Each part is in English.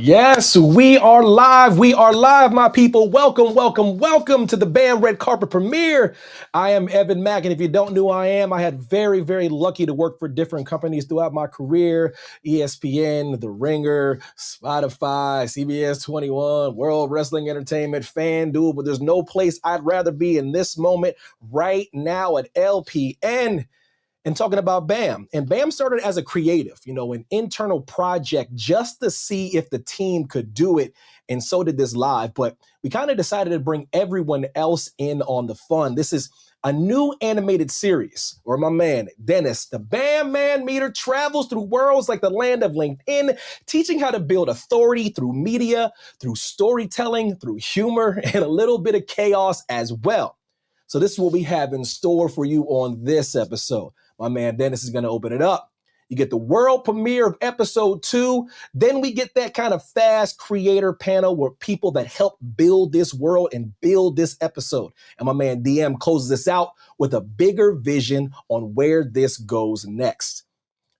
Yes, we are live. We are live, my people. Welcome, welcome, welcome to the BAM Red Carpet Premiere. I am Evan Mack, and if you don't know who I am, I had very lucky to work for different companies throughout my career. ESPN, The Ringer, Spotify, CBS 21, World Wrestling Entertainment, FanDuel, but there's no place I'd rather be in this moment right now at LPN. And talking about BAM. And BAM started as a creative, an internal project just to see if the team could do it. And so did this live. But we kind of decided to bring everyone else in on the fun. This is a new animated series where my man, Dennis, the BAM man Meador, travels through worlds like the land of LinkedIn, teaching how to build authority through media, through storytelling, through humor, and a little bit of chaos as well. So this is what we have in store for you on this episode. My man Dennis is going to open it up. You get the world premiere of episode 2. Then we get that kind of fast creator panel where people that help build this world and build this episode. And my man DM closes this out with a bigger vision on where this goes next.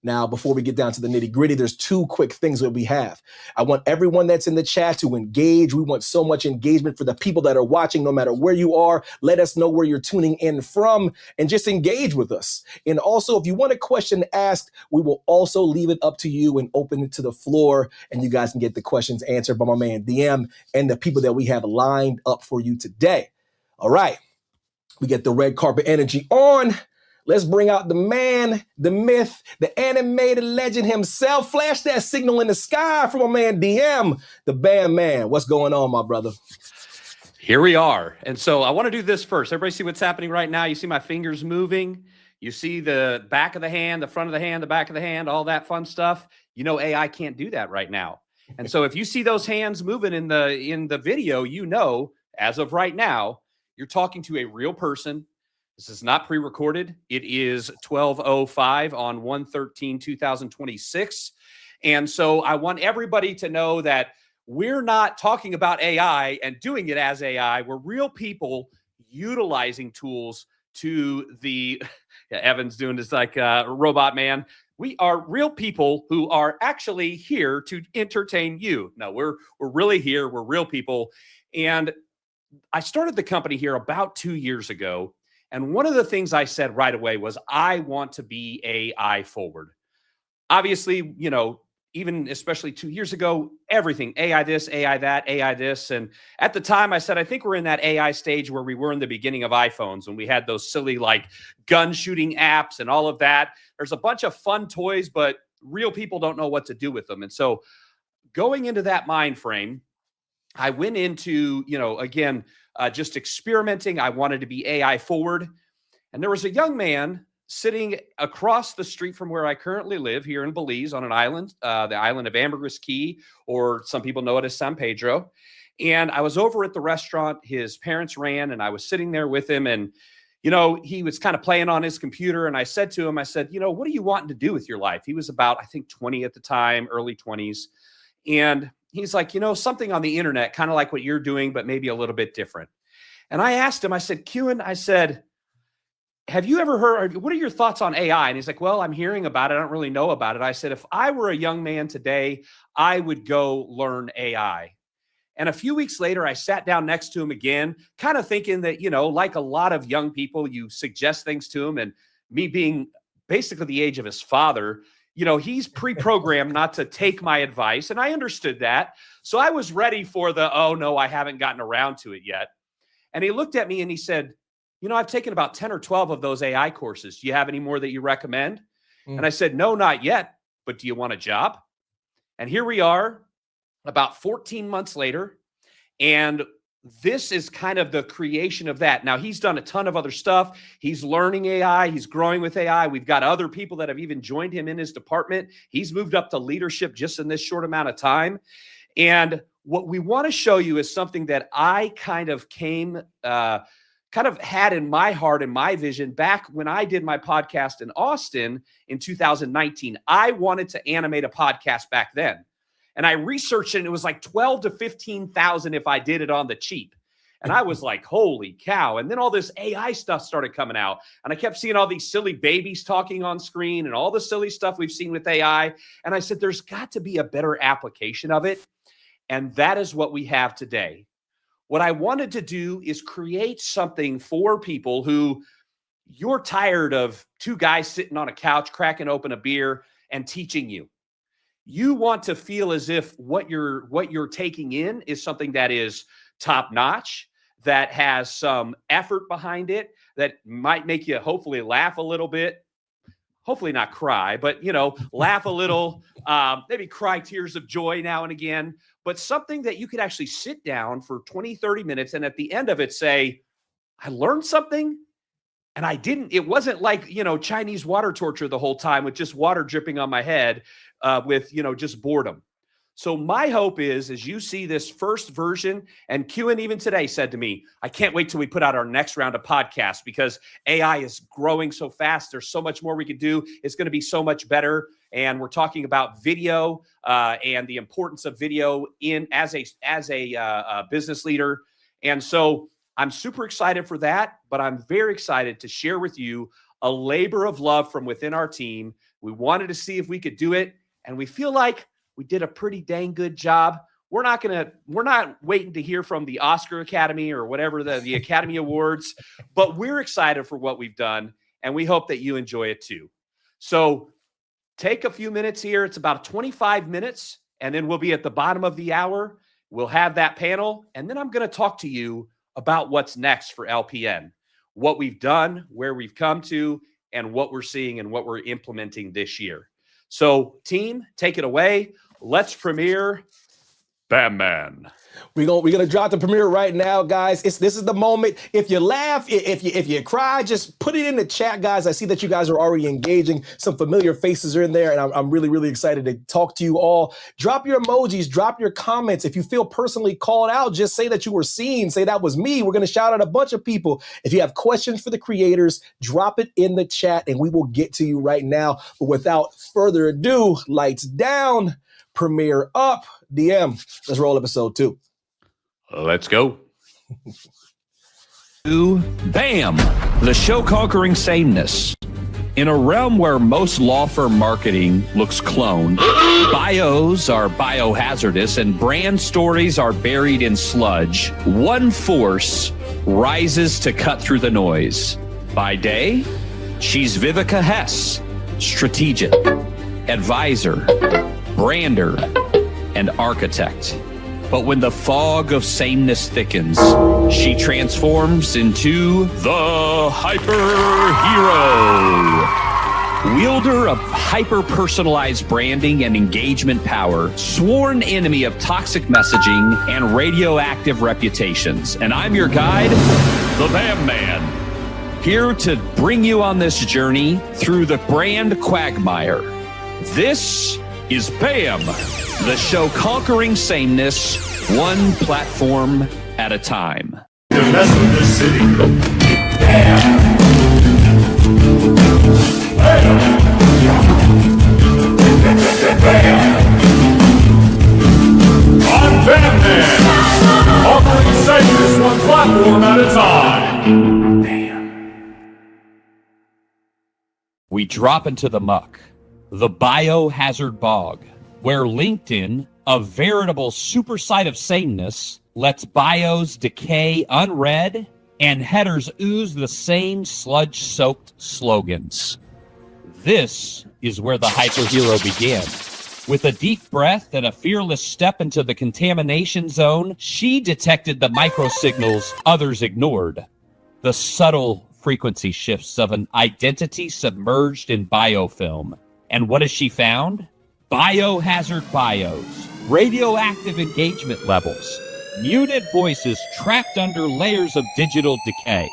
Now, before we get down to the nitty gritty, there's 2 quick things that we have. I want everyone that's in the chat to engage. We want so much engagement for the people that are watching, no matter where you are. Let us know where you're tuning in from and just engage with us. And also, if you want a question asked, we will also leave it up to you and open it to the floor. And you guys can get the questions answered by my man DM and the people that we have lined up for you today. All right, we get the red carpet energy on. Let's bring out the man, the myth, the animated legend himself. Flash that signal in the sky for my man DM, the BAM man. What's going on, my brother? Here we are. And so I want to do this first. Everybody see what's happening right now? You see my fingers moving. You see the back of the hand, the front of the hand, the back of the hand, all that fun stuff. You know AI can't do that right now. And so if you see those hands moving in the video, you know, as of right now, you're talking to a real person. This is not pre-recorded. It is 12:05 on 1/13/2026. And so I want everybody to know that we're not talking about AI and doing it as AI. We're real people utilizing tools to the Evan's doing this like robot man. We are real people who are actually here to entertain you. No, we're really here. We're real people. And I started the company here about 2 years ago. And one of the things I said right away was, I want to be AI forward. Obviously, even especially 2 years ago, everything, AI this, AI that, AI this. And at the time I said, I think we're in that AI stage where we were in the beginning of iPhones when we had those silly like gun shooting apps and all of that. There's a bunch of fun toys, but real people don't know what to do with them. And so going into that mind frame, I went into, again, just experimenting. I wanted to be AI forward. And there was a young man sitting across the street from where I currently live here in Belize on an island, the island of Ambergris Caye, or some people know it as San Pedro. And I was over at the restaurant his parents ran, and I was sitting there with him. And, he was kind of playing on his computer. And I said to him, what are you wanting to do with your life? He was about, I think, 20 at the time, early 20s. And he's like, something on the internet, kind of like what you're doing, but maybe a little bit different. And I asked him, I said, Kewen, I said, have you ever heard, what are your thoughts on AI? And he's like, well, I'm hearing about it. I don't really know about it. I said, if I were a young man today, I would go learn AI. And a few weeks later, I sat down next to him again, kind of thinking that, like a lot of young people, you suggest things to him. And me being basically the age of his father, he's pre-programmed not to take my advice. And I understood that. So I was ready for oh no, I haven't gotten around to it yet. And he looked at me and he said, I've taken about 10 or 12 of those AI courses. Do you have any more that you recommend? And I said, no, not yet. But do you want a job? And here we are about 14 months later. And this is kind of the creation of that. Now, he's done a ton of other stuff. He's learning AI. He's growing with AI. We've got other people that have even joined him in his department. He's moved up to leadership just in this short amount of time. And what we want to show you is something that I kind of had in my heart and my vision back when I did my podcast in Austin in 2019. I wanted to animate a podcast back then. And I researched it, and it was like 12 to 15,000 if I did it on the cheap. And I was like, holy cow. And then all this AI stuff started coming out. And I kept seeing all these silly babies talking on screen and all the silly stuff we've seen with AI. And I said, there's got to be a better application of it. And that is what we have today. What I wanted to do is create something for people who you're tired of two guys sitting on a couch, cracking open a beer and teaching you. You want to feel as if what you're taking in is something that is top notch, that has some effort behind it, that might make you hopefully laugh a little bit. Hopefully not cry, but, laugh a little, maybe cry tears of joy now and again, but something that you could actually sit down for 20, 30 minutes and at the end of it say, I learned something and it wasn't like, Chinese water torture the whole time with just water dripping on my head with, just boredom. So my hope is, as you see this first version, and Kewen even today said to me, I can't wait till we put out our next round of podcasts because AI is growing so fast. There's so much more we could do. It's going to be so much better. And we're talking about video and the importance of video as a business leader. And so I'm super excited for that, but I'm very excited to share with you a labor of love from within our team. We wanted to see if we could do it, and we feel like we did a pretty dang good job. We're not waiting to hear from the Oscar Academy or whatever the Academy Awards, but we're excited for what we've done, and we hope that you enjoy it too. So take a few minutes here. It's about 25 minutes, and then we'll be at the bottom of the hour. We'll have that panel, and then I'm going to talk to you about what's next for LPN, what we've done, where we've come to, and what we're seeing and what we're implementing this year. So, team, take it away. Let's premiere Bam Man. We're gonna drop the premiere right now, guys. This is the moment. If you laugh, if you cry, just put it in the chat, guys. I see that you guys are already engaging. Some familiar faces are in there, and I'm really, really excited to talk to you all. Drop your emojis, drop your comments. If you feel personally called out, just say that you were seen. Say that was me. We're gonna shout out a bunch of people. If you have questions for the creators, drop it in the chat, and we will get to you right now. But without further ado, lights down, premiere up. DM, let's roll episode 2. Let's go. Bam! The show conquering sameness. In a realm where most law firm marketing looks cloned, bios are biohazardous, and brand stories are buried in sludge, one force rises to cut through the noise. By day, she's Viveca Hess, strategic, advisor, brander, and architect. But when the fog of sameness thickens, she transforms into the hyper hero. Wielder of hyper-personalized branding and engagement power, sworn enemy of toxic messaging and radioactive reputations. And I'm your guide, the Bam Man, here to bring you on this journey through the brand quagmire. This is BAM, the show conquering sameness, one platform at a time. The best of the city. BAM! I'm Bam Man, offering sameness one platform at a time. BAM. We drop into the muck, the biohazard bog, where LinkedIn, a veritable super site of sameness, lets bios decay unread and headers ooze the same sludge-soaked slogans. This is where the hyperhero began. With a deep breath and a fearless step into the contamination zone, she detected the microsignals others ignored, the subtle frequency shifts of an identity submerged in biofilm. And what has she found? Biohazard bios, radioactive engagement levels, muted voices trapped under layers of digital decay.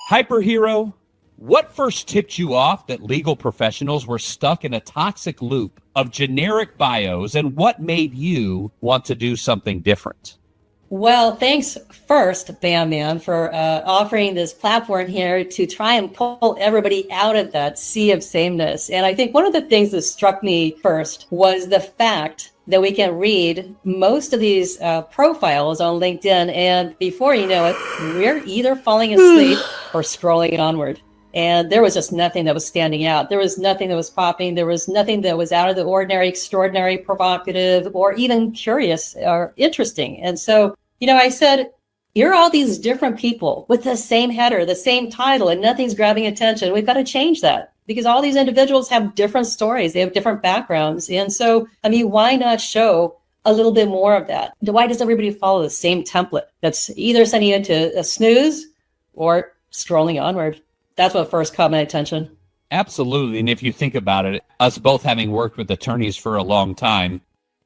Hyperhero, what first tipped you off that legal professionals were stuck in a toxic loop of generic bios, and what made you want to do something different? Well, thanks first, Bam Man, for offering this platform here to try and pull everybody out of that sea of sameness. And I think one of the things that struck me first was the fact that we can read most of these profiles on LinkedIn, and before you know it, we're either falling asleep or scrolling onward. And there was just nothing that was standing out. There was nothing that was popping. There was nothing that was out of the ordinary, extraordinary, provocative, or even curious or interesting. And so, I said, here are all these different people with the same header, the same title, and nothing's grabbing attention. We've got to change that because all these individuals have different stories. They have different backgrounds. And so, why not show a little bit more of that? Why does everybody follow the same template that's either sending you into a snooze or scrolling onward? That's what first caught my attention. Absolutely. And if you think about it, us both having worked with attorneys for a long time,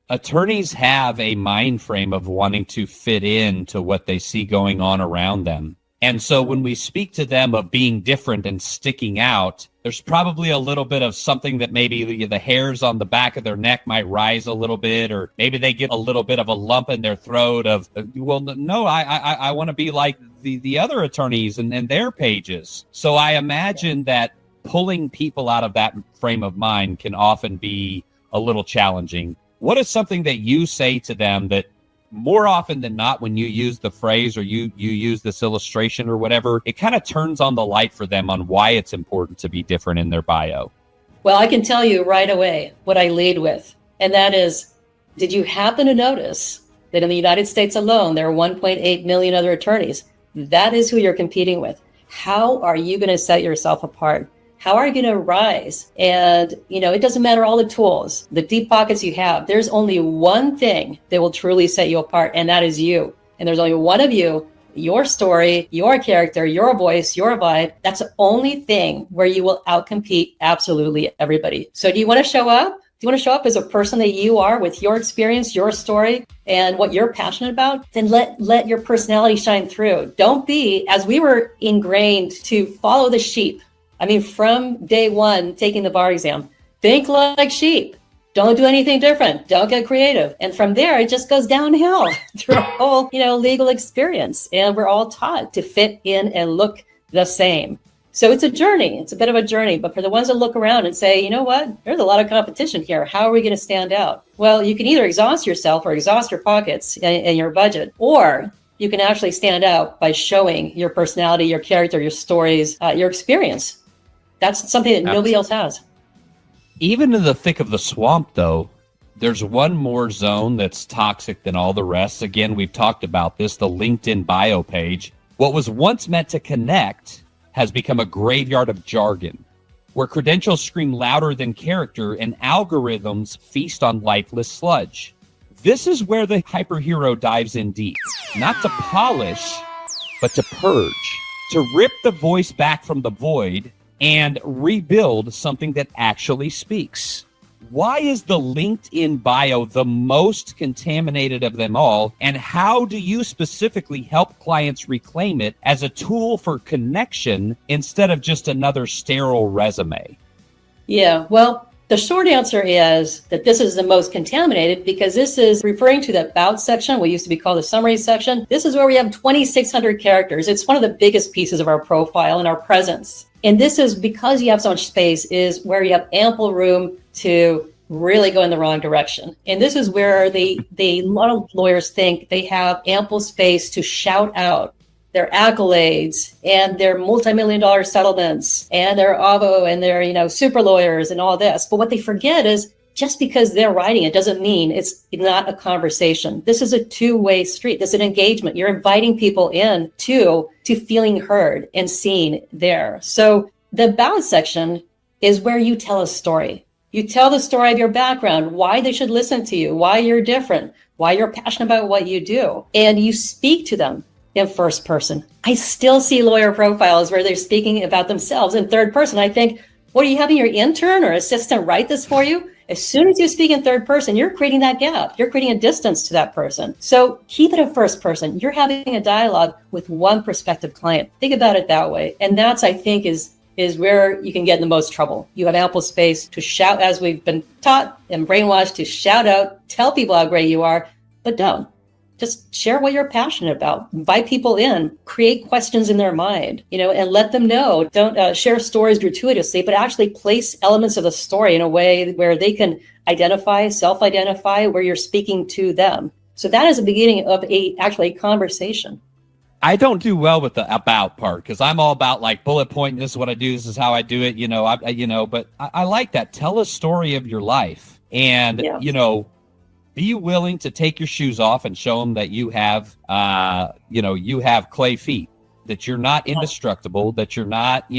attorneys have a mind frame of wanting to fit into what they see going on around them. And so when we speak to them of being different and sticking out, there's probably a little bit of something that maybe the hairs on the back of their neck might rise a little bit, or maybe they get a little bit of a lump in their throat of, well, no, I want to be like the other attorneys and their pages. So I imagine that pulling people out of that frame of mind can often be a little challenging. What is something that you say to them that more often than not, when you use the phrase or you use this illustration or whatever, it kind of turns on the light for them on why it's important to be different in their bio? Well, I can tell you right away what I lead with, and that is, did you happen to notice that in the United States alone, there are 1.8 million other attorneys? That is who you're competing with. How are you going to set yourself apart? How are you going to rise? And, it doesn't matter all the tools, the deep pockets you have. There's only one thing that will truly set you apart, and that is you. And there's only one of you, your story, your character, your voice, your vibe. That's the only thing where you will outcompete absolutely everybody. So do you want to show up? Do you want to show up as a person that you are with your experience, your story, and what you're passionate about? Then let your personality shine through. Don't be, as we were ingrained to follow the sheep. From day one, taking the bar exam, think like sheep. Don't do anything different. Don't get creative. And from there, it just goes downhill through a whole, legal experience. And we're all taught to fit in and look the same. So it's a journey. It's a bit of a journey. But for the ones that look around and say, you know what, there's a lot of competition here. How are we going to stand out? Well, you can either exhaust yourself or exhaust your pockets and your budget, or you can actually stand out by showing your personality, your character, your stories, your experience. That's something that nobody else has. Even in the thick of the swamp, though, there's one more zone that's toxic than all the rest. Again, we've talked about this, the LinkedIn bio page. What was once meant to connect has become a graveyard of jargon, where credentials scream louder than character and algorithms feast on lifeless sludge. This is where the hyperhero dives in deep, not to polish, but to purge, to rip the voice back from the void and rebuild something that actually speaks. Why is the LinkedIn bio the most contaminated of them all? And how do you specifically help clients reclaim it as a tool for connection instead of just another sterile resume? Yeah, well, the short answer is that this is the most contaminated because this is referring to the about section, what used to be called the summary section. This is where we have 2,600 characters. It's one of the biggest pieces of our profile and our presence. And this is because you have so much space is where you have ample room to really go in the wrong direction. And this is where a lot of lawyers think they have ample space to shout out their accolades and their multi-million-dollar settlements and their AVO and their, super lawyers and all this. But what they forget is just because they're writing it doesn't mean it's not a conversation. This is a two-way street. This is an engagement. You're inviting people in to feeling heard and seen there. So the about section is where you tell a story. You tell the story of your background, why they should listen to you, why you're different, why you're passionate about what you do. And you speak to them in first person. I still see lawyer profiles where they're speaking about themselves in third person. I think, what are you having your intern or assistant write this for you? As soon as you speak in third person, you're creating that gap. You're creating a distance to that person. So keep it in first person. You're having a dialogue with one prospective client. Think about it that way. And that's, I think, is where you can get in the most trouble. You have ample space to shout, as we've been taught and brainwashed, to shout out, tell people how great you are, but don't. Just share what you're passionate about. Invite people in, create questions in their mind, and let them know. Don't share stories gratuitously, but actually place elements of the story in a way where they can identify, self-identify where you're speaking to them. So that is the beginning of a conversation. I don't do well with the about part because I'm all about like bullet point. This is what I do. This is how I do it. But I like that. Tell a story of your life and, be willing to take your shoes off and show them that you have, you have clay feet, that you're not indestructible, that you're not,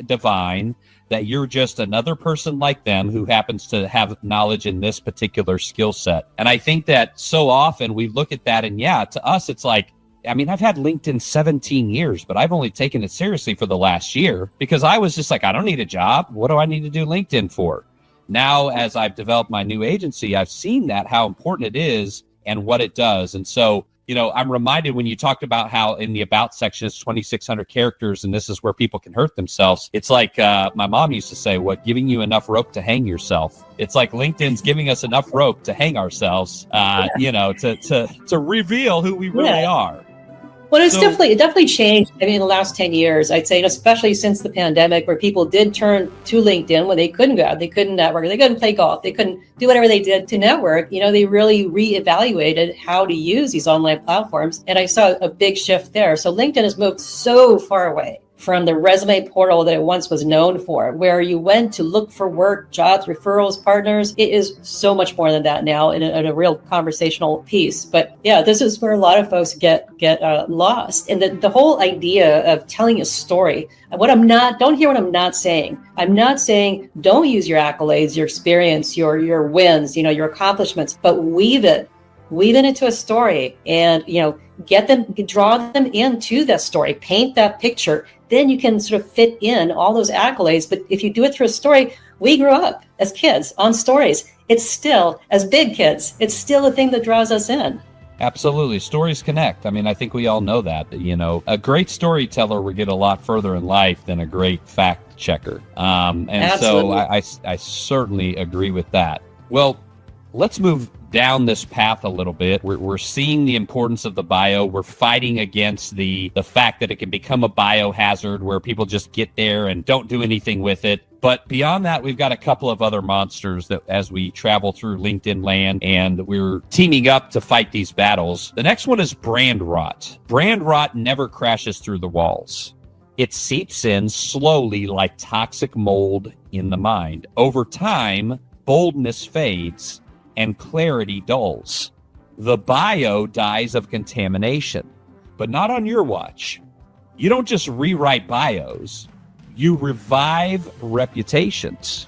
divine, that you're just another person like them who happens to have knowledge in this particular skill set. And I think that so often we look at that and to us, it's like, I've had LinkedIn 17 years, but I've only taken it seriously for the last year because I was just like, I don't need a job. What do I need to do LinkedIn for? Now, as I've developed my new agency, I've seen that how important it is and what it does. And so, I'm reminded when you talked about how in the about section is 2,600 characters, and this is where people can hurt themselves. It's like my mom used to say, giving you enough rope to hang yourself. It's like LinkedIn's giving us enough rope to hang ourselves, to reveal who we really are. Well, it definitely changed. In the last 10 years, I'd say, and especially since the pandemic, where people did turn to LinkedIn when they couldn't go out, they couldn't network, they couldn't play golf, they couldn't do whatever they did to network. They really reevaluated how to use these online platforms. And I saw a big shift there. So LinkedIn has moved so far away from the resume portal that it once was known for, where you went to look for work, jobs, referrals, partners. It is so much more than that now in a real conversational piece. But this is where a lot of folks get lost. And the whole idea of telling a story, don't hear what I'm not saying. I'm not saying don't use your accolades, your experience, your wins, your accomplishments, but weave it into a story and, draw them into that story, paint that picture. Then you can sort of fit in all those accolades. But if you do it through a story, we grew up as kids on stories. It's still, as big kids, it's still a thing that draws us in. Absolutely. Stories connect. I think we all know that, a great storyteller will get a lot further in life than a great fact checker. So I certainly agree with that. Well, let's move down this path a little bit. We're seeing the importance of the bio. We're fighting against the fact that it can become a biohazard where people just get there and don't do anything with it. But beyond that, we've got a couple of other monsters that as we travel through LinkedIn land and we're teaming up to fight these battles. The next one is brand rot. Brand rot never crashes through the walls. It seeps in slowly like toxic mold in the mind. Over time, boldness fades and clarity dulls. The bio dies of contamination, but not on your watch. You don't just rewrite bios, you revive reputations.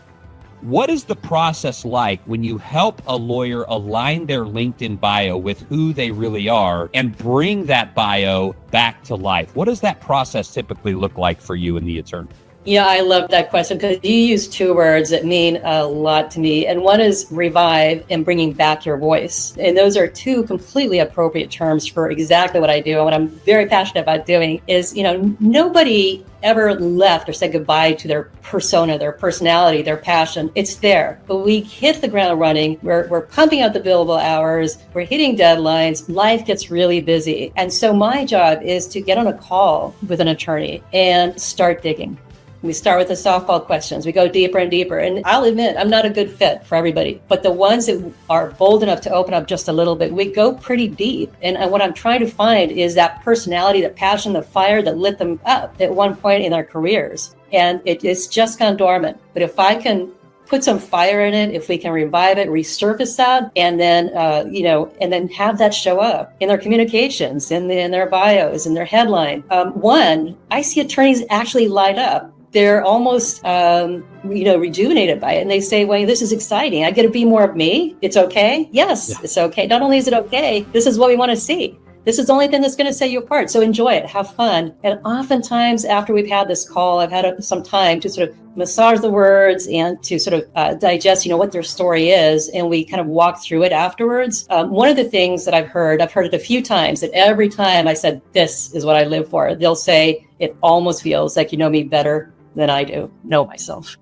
What is the process like when you help a lawyer align their LinkedIn bio with who they really are and bring that bio back to life? What does that process typically look like for you and the attorney? Yeah, I love that question because you use two words that mean a lot to me. And one is revive and bringing back your voice. And those are two completely appropriate terms for exactly what I do. And what I'm very passionate about doing is, nobody ever left or said goodbye to their persona, their personality, their passion. It's there. But we hit the ground running. We're pumping out the billable hours. We're hitting deadlines. Life gets really busy. And so my job is to get on a call with an attorney and start digging. We start with the softball questions. We go deeper and deeper. And I'll admit, I'm not a good fit for everybody. But the ones that are bold enough to open up just a little bit, we go pretty deep. And what I'm trying to find is that personality, that passion, the fire that lit them up at one point in their careers. And it's just gone dormant. But if I can put some fire in it, if we can revive it, resurface that, and then, and then have that show up in their communications, in their bios, in their headline. I see attorneys actually light up. They're almost, rejuvenated by it. And they say, well, this is exciting. I get to be more of me. It's okay. Yes, It's okay. Not only is it okay, this is what we want to see. This is the only thing that's going to set you apart. So enjoy it. Have fun. And oftentimes after we've had this call, I've had some time to sort of massage the words and to sort of digest, what their story is. And we kind of walk through it afterwards. One of the things that I've heard it a few times, that every time I said, this is what I live for, they'll say, it almost feels like you know me better than I know myself.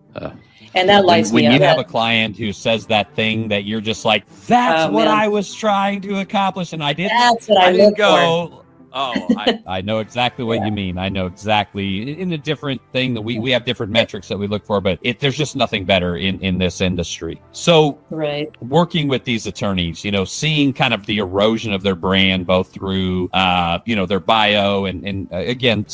And that lights me up. When you have a client who says that thing that you're just like, that's what I was trying to accomplish, and I didn't. That's what I didn't go. Oh, I know exactly what you mean. I know exactly in a different thing that we have different metrics that we look for, but there's just nothing better in this industry. So Right. working with these attorneys, seeing kind of the erosion of their brand, both through, their bio and again,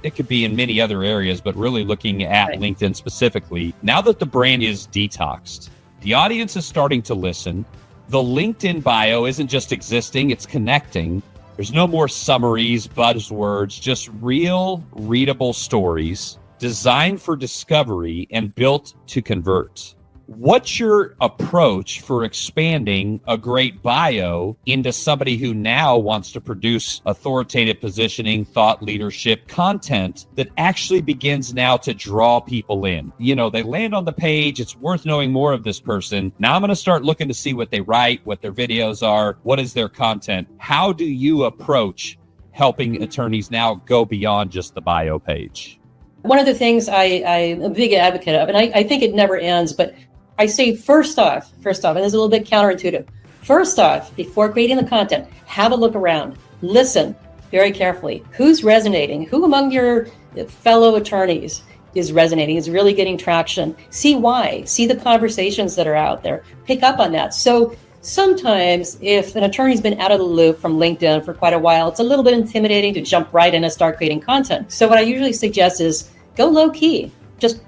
it could be in many other areas, but really looking at Right. LinkedIn specifically. Now that the brand is detoxed, the audience is starting to listen. The LinkedIn bio isn't just existing, it's connecting. There's no more summaries, buzzwords, just real, readable stories designed for discovery and built to convert. What's your approach for expanding a great bio into somebody who now wants to produce authoritative positioning, thought leadership content that actually begins now to draw people in? They land on the page. It's worth knowing more of this person. Now I'm going to start looking to see what they write, what their videos are, what is their content. How do you approach helping attorneys now go beyond just the bio page? One of the things I'm a big advocate of, and I think it never ends, but I say first off, and this is a little bit counterintuitive. First off, before creating the content, have a look around. Listen very carefully. Who's resonating? Who among your fellow attorneys is resonating, is really getting traction? See why. See the conversations that are out there. Pick up on that. So sometimes if an attorney's been out of the loop from LinkedIn for quite a while, it's a little bit intimidating to jump right in and start creating content. So what I usually suggest is go low key. Just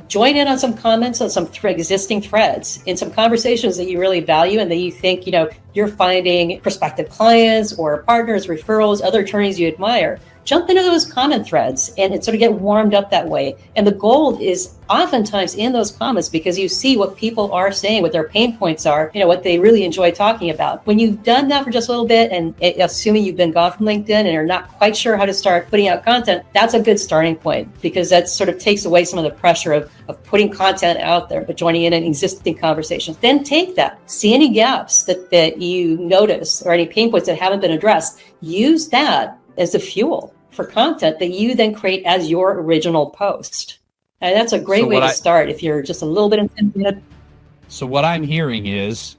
join in on some comments on some existing threads in some conversations that you really value and that you think, you're finding prospective clients or partners, referrals, other attorneys you admire. Jump into those comment threads and sort of get warmed up that way. And the gold is oftentimes in those comments because you see what people are saying, what their pain points are, what they really enjoy talking about. When you've done that for just a little bit, and assuming you've been gone from LinkedIn and are not quite sure how to start putting out content, that's a good starting point because that sort of takes away some of the pressure of putting content out there, but joining in existing conversations. Then take that, see any gaps that you notice or any pain points that haven't been addressed. Use that as the fuel for content that you then create as your original post. And that's a great way to start if you're just a little bit intimidated. So what I'm hearing is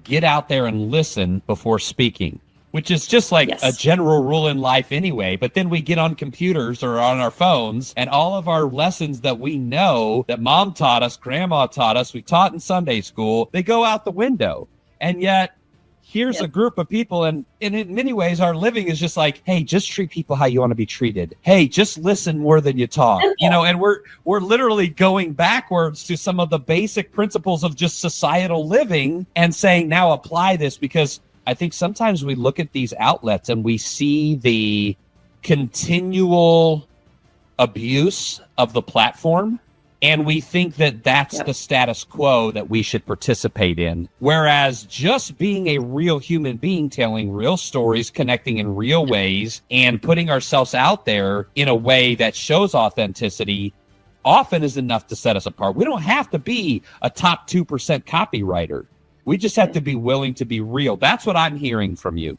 get out there and listen before speaking, which is just like a general rule in life anyway. But then we get on computers or on our phones and all of our lessons that we know that mom taught us, grandma taught us, we taught in Sunday school, they go out the window. And yet here's a group of people, and in many ways, our living is just like, hey, just treat people how you want to be treated. Hey, just listen more than you talk. And we're literally going backwards to some of the basic principles of just societal living and saying, now apply this, because I think sometimes we look at these outlets and we see the continual abuse of the platform. And we think that that's the status quo that we should participate in. Whereas just being a real human being, telling real stories, connecting in real ways, and putting ourselves out there in a way that shows authenticity often is enough to set us apart. We don't have to be a top 2% copywriter. We just have to be willing to be real. That's what I'm hearing from you.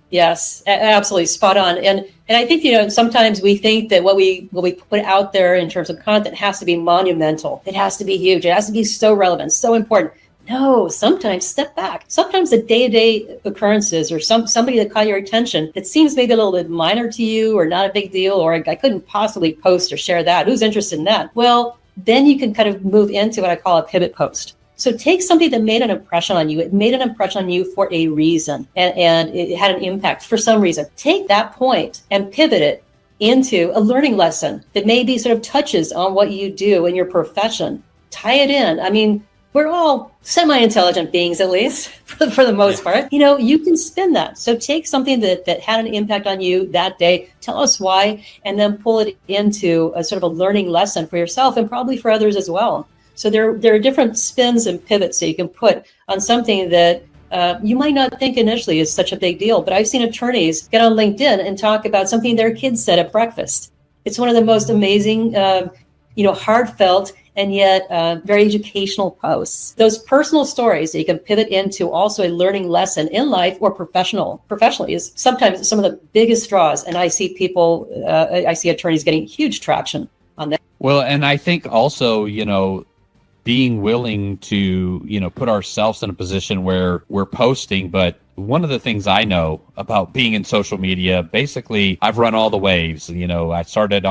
Yes, absolutely spot on. And I think, sometimes we think that what we put out there in terms of content has to be monumental. It has to be huge. It has to be so relevant, so important. No, sometimes step back. Sometimes the day-to-day occurrences or somebody that caught your attention that seems maybe a little bit minor to you or not a big deal, or I couldn't possibly post or share that. Who's interested in that? Well, then you can kind of move into what I call a pivot post. So take something that made an impression on you. It made an impression on you for a reason, and it had an impact for some reason. Take that point and pivot it into a learning lesson that maybe sort of touches on what you do in your profession. Tie it in. I mean, we're all semi-intelligent beings, at least for the most part. You can spin that. So take something that had an impact on you that day, tell us why, and then pull it into a sort of a learning lesson for yourself and probably for others as well. So there are different spins and pivots that you can put on something that you might not think initially is such a big deal. But I've seen attorneys get on LinkedIn and talk about something their kids said at breakfast. It's one of the most amazing, heartfelt and yet very educational posts. Those personal stories that you can pivot into also a learning lesson in life or professionally is sometimes some of the biggest draws. And I see attorneys getting huge traction on that. Well, and I think also, being willing to, put ourselves in a position where we're posting, but one of the things I know about being in social media, basically, I've run all the waves. You know, I started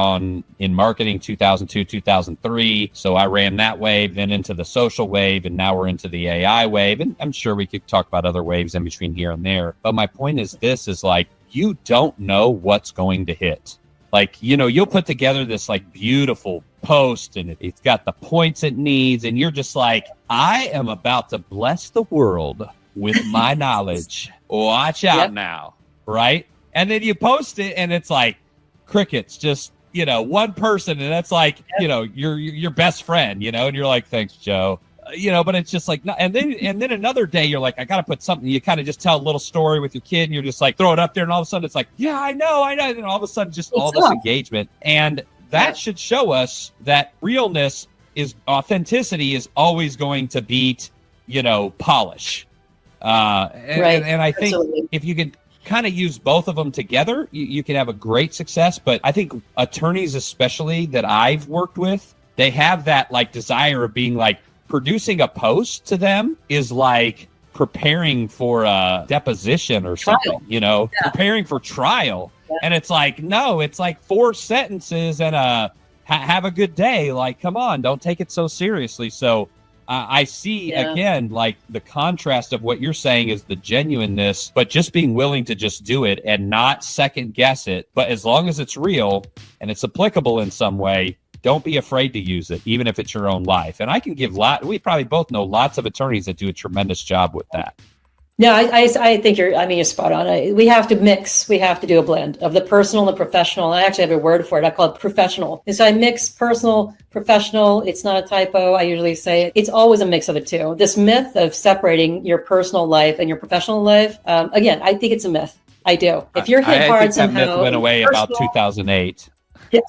in marketing 2002, 2003. So I ran that wave, then into the social wave, and now we're into the AI wave. And I'm sure we could talk about other waves in between here and there. But my point is this is like, you don't know what's going to hit. Like, you know, you'll put together this like beautiful post and it's got the points it needs. And you're just like, I am about to bless the world with my knowledge. Watch out now. Right. And then you post it and it's like crickets, just, you know, one person. And that's like, you know, your best friend, you know, and you're like, thanks, Joe. You know, but it's just like, and then another day you're like, I got to put something, you kind of just tell a little story with your kid and you're just like, throw it up there. And all of a sudden it's like, yeah, I know. And then all of a sudden just all this engagement. And that should show us that authenticity is always going to beat, you know, polish. And I think if you can kind of use both of them together, you can have a great success. But I think attorneys, especially that I've worked with, they have that like desire of being like, producing a post to them is like preparing for a deposition or something, you know, preparing for trial. Yeah. And it's like, no, it's like 4 sentences and have a good day. Like, come on, don't take it so seriously. So I see again, like the contrast of what you're saying is the genuineness, but just being willing to just do it and not second guess it. But as long as it's real and it's applicable in some way, don't be afraid to use it, even if it's your own life. And I can give we probably both know lots of attorneys that do a tremendous job with that. No, I think you're spot on. We have to mix. We have to do a blend of the personal and the professional. I actually have a word for it. I call it professional. And so I mix personal, professional. It's not a typo. I usually say it. It's always a mix of the two. This myth of separating your personal life and your professional life, again, I think it's a myth. I do. If you're hit hard think somehow, that myth went away about 2008. Yeah.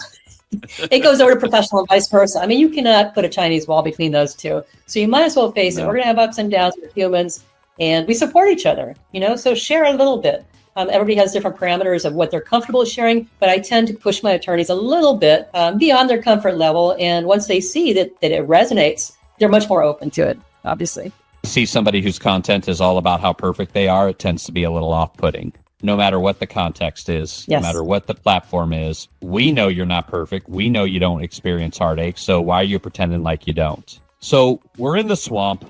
It goes over to professional and vice versa. I mean, you cannot put a Chinese wall between those two. So you might as well face it. We're going to have ups and downs with humans, and we support each other, you know, so share a little bit. Everybody has different parameters of what they're comfortable sharing, but I tend to push my attorneys a little bit beyond their comfort level. And once they see that it resonates, they're much more open to it, obviously. See somebody whose content is all about how perfect they are, it tends to be a little off-putting. No matter what the context is, no matter what the platform is, we know you're not perfect. We know you don't experience heartache. So why are you pretending like you don't? So we're in the swamp.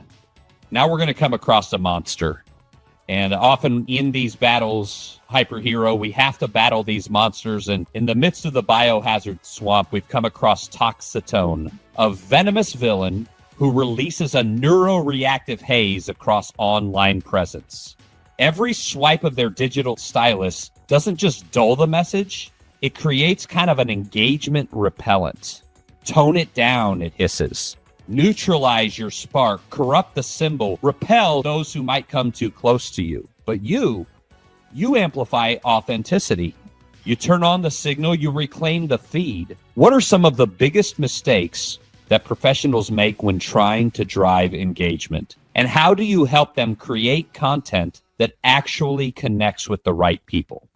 Now we're going to come across a monster. And often in these battles, hyperhero, we have to battle these monsters. And in the midst of the biohazard swamp, we've come across Toxitone, a venomous villain who releases a neuroreactive haze across online presence. Every swipe of their digital stylus doesn't just dull the message, it creates kind of an engagement repellent. Tone it down, it hisses. Neutralize your spark, corrupt the symbol, repel those who might come too close to you. But you amplify authenticity. You turn on the signal, you reclaim the feed. What are some of the biggest mistakes that professionals make when trying to drive engagement? And how do you help them create content that actually connects with the right people?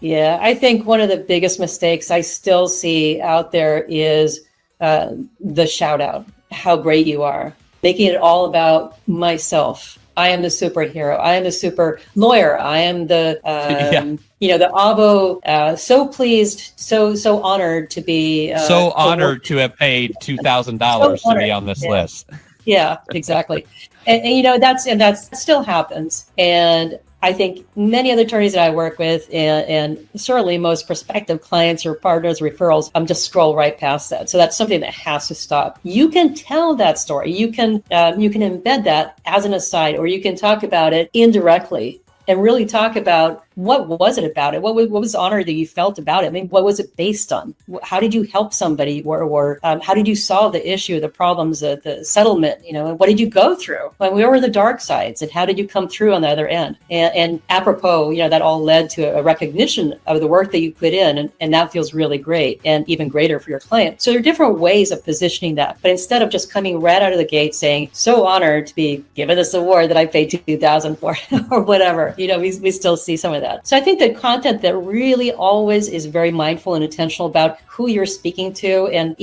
Yeah, I think one of the biggest mistakes I still see out there is the shout out, how great you are, making it all about myself. I am the superhero. I am the super lawyer. I am the, the Avo. So pleased, so honored to be. So honored to have paid $2,000 to be on this list. Yeah, exactly. And that still happens. And I think many other attorneys that I work with, and certainly most prospective clients or partners, referrals, just scroll right past that. So that's something that has to stop. You can tell that story. You can embed that as an aside, or you can talk about it indirectly and really talk about what was it about it? What was the honor that you felt about it? I mean, what was it based on? How did you help somebody, or how did you solve the issue, the problems, the settlement? You know, what did you go through? Like, where were the dark sides, and how did you come through on the other end? And apropos, that all led to a recognition of the work that you put in, and that feels really great, and even greater for your client. So there are different ways of positioning that, but instead of just coming right out of the gate saying, "So honored to be given this award that I paid $2,000 for," or whatever, we still see some of that. So I think that content that really always is very mindful and intentional about who you're speaking to. And,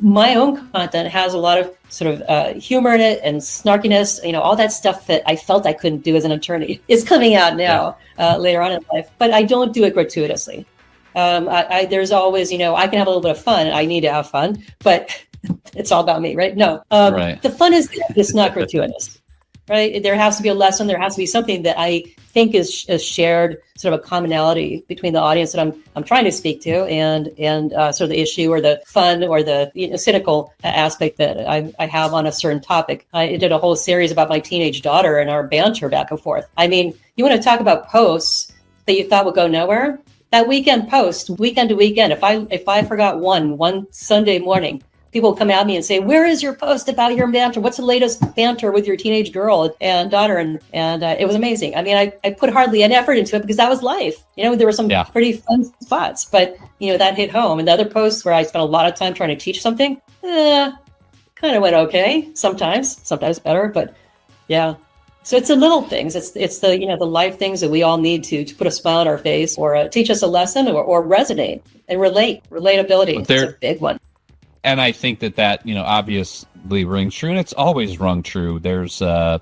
my own content has a lot of sort of humor in it and snarkiness, all that stuff that I felt I couldn't do as an attorney is coming out now later on in life. But I don't do it gratuitously. There's always, I can have a little bit of fun. I need to have fun, but it's all about me, right? No, Right. The fun is there. It's not gratuitous, right? There has to be a lesson. There has to be something that I think is a shared sort of a commonality between the audience that I'm trying to speak to and sort of the issue or the fun or the cynical aspect that I have on a certain topic. I did a whole series about my teenage daughter and our banter back and forth. I mean, you want to talk about posts that you thought would go nowhere? That weekend post, weekend to weekend, if I forgot one Sunday morning, people come at me and say, "Where is your post about your banter? What's the latest banter with your teenage girl and daughter?" And it was amazing. I mean, I put hardly an effort into it because that was life. There were some pretty fun spots, but that hit home. And the other posts where I spent a lot of time trying to teach something, kind of went okay. Sometimes better, but yeah. So it's the little things. It's the the life things that we all need to put a smile on our face or teach us a lesson or resonate and relate. Relatability is a big one. And I think that obviously rings true, and it's always rung true. There's a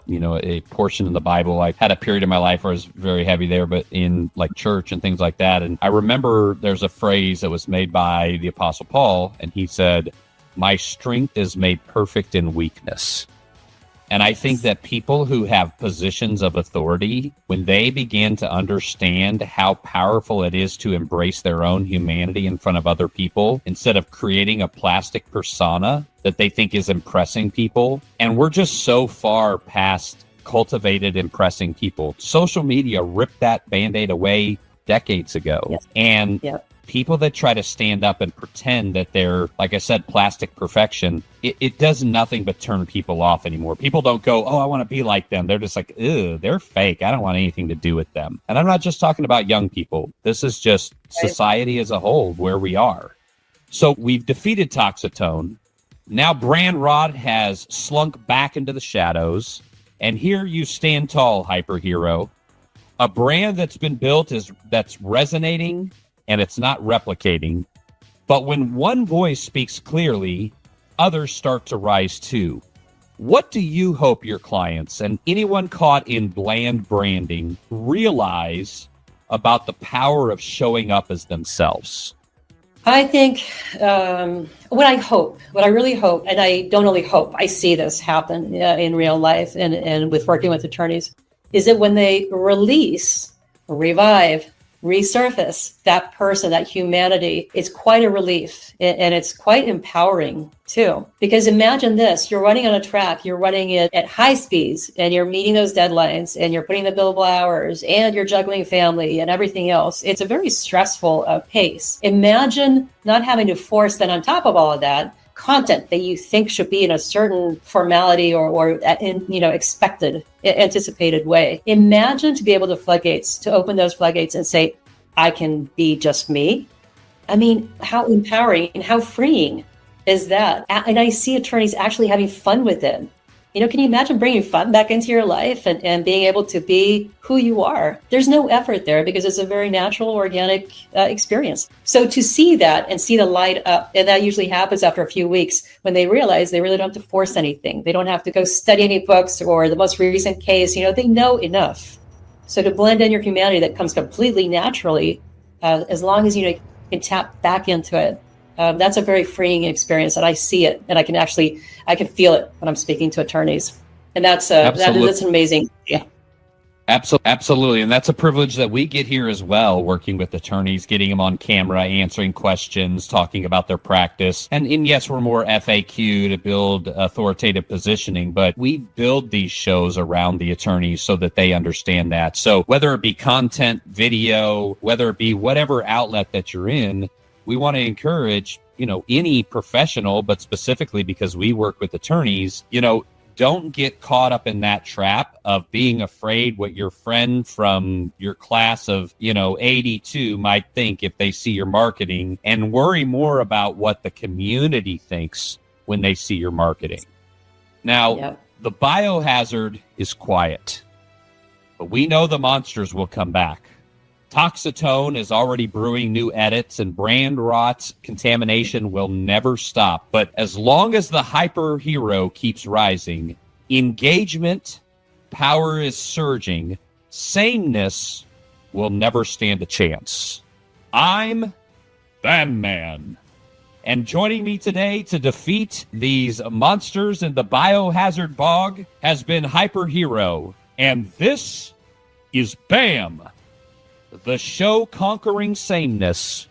portion in the Bible. I had a period in my life where I was very heavy there, but in like church and things like that. And I remember there's a phrase that was made by the Apostle Paul, and he said, "My strength is made perfect in weakness." And I think that people who have positions of authority, when they begin to understand how powerful it is to embrace their own humanity in front of other people, instead of creating a plastic persona that they think is impressing people. And we're just so far past cultivated impressing people. Social media ripped that Band-Aid away decades ago. Yes. And people that try to stand up and pretend that they're, like I said, plastic perfection, it does nothing but turn people off anymore. People don't go, "Oh, I want to be like them." They're just like, "Ew, they're fake. I don't want anything to do with them." And I'm not just talking about young people. This is just society as a whole, where we are. So we've defeated Toxitone. Now Brand Rod has slunk back into the shadows. And here you stand tall, Hyperhero. A brand that's been built that's resonating, and it's not replicating. But when one voice speaks clearly, others start to rise too. What do you hope your clients and anyone caught in bland branding realize about the power of showing up as themselves? I think what I really hope, and I don't only hope, I see this happen in real life and with working with attorneys, is that when they release, revive, resurface that person, that humanity, it's quite a relief and it's quite empowering too. Because imagine this, you're running on a track, you're running it at high speeds and you're meeting those deadlines and you're putting the billable hours and you're juggling family and everything else. It's a very stressful pace. Imagine not having to force then on top of all of that content that you think should be in a certain formality or in expected, anticipated way. Imagine to be able to open those floodgates and say, "I can be just me." I mean, how empowering and how freeing is that? And I see attorneys actually having fun with it. Can you imagine bringing fun back into your life and being able to be who you are? There's no effort there because it's a very natural, organic experience. So to see that and see the light up, and that usually happens after a few weeks when they realize they really don't have to force anything. They don't have to go study any books or the most recent case. They know enough. So to blend in your humanity, that comes completely naturally, as long as you can tap back into it. That's a very freeing experience, and I see it, and I can feel it when I'm speaking to attorneys, and that's amazing. Yeah, absolutely, and that's a privilege that we get here as well, working with attorneys, getting them on camera, answering questions, talking about their practice, and yes, we're more FAQ to build authoritative positioning, but we build these shows around the attorneys so that they understand that. So whether it be content, video, whether it be whatever outlet that you're in, we want to encourage, any professional, but specifically because we work with attorneys, don't get caught up in that trap of being afraid what your friend from your class of, 82 might think if they see your marketing, and worry more about what the community thinks when they see your marketing. Now, The biohazard is quiet, but we know the monsters will come back. Toxitone is already brewing new edits, and brand rot's contamination will never stop. But as long as the hyper hero keeps rising, engagement, power is surging, sameness will never stand a chance. I'm Batman. And joining me today to defeat these monsters in the biohazard bog has been Hyper Hero. And this is BAM, the show conquering sameness,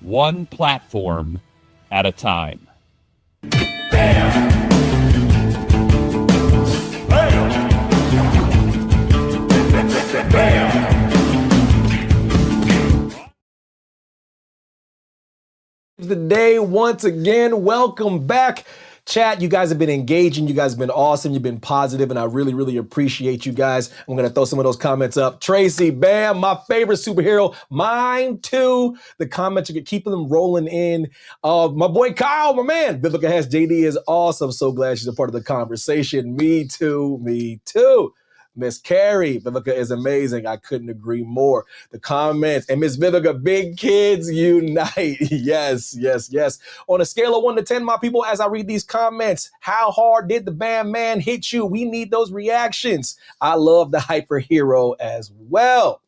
one platform at a time. Bam! The day once again. Welcome back. Chat, you guys have been engaging. You guys have been awesome. You've been positive, and I really, really appreciate you guys. I'm going to throw some of those comments up. Tracy, Bam, my favorite superhero. Mine too. The comments, you can keep them rolling in. My boy Kyle, my man. Viveca Hess, JD is awesome. So glad she's a part of the conversation. Me too. Me too. Miss Carrie, Viveca is amazing. I couldn't agree more. The comments, and Miss Viveca, big kids unite. Yes, yes, yes. On a scale of 1 to 10, my people, as I read these comments, how hard did the Bam Man hit you? We need those reactions. I love the hyper hero as well.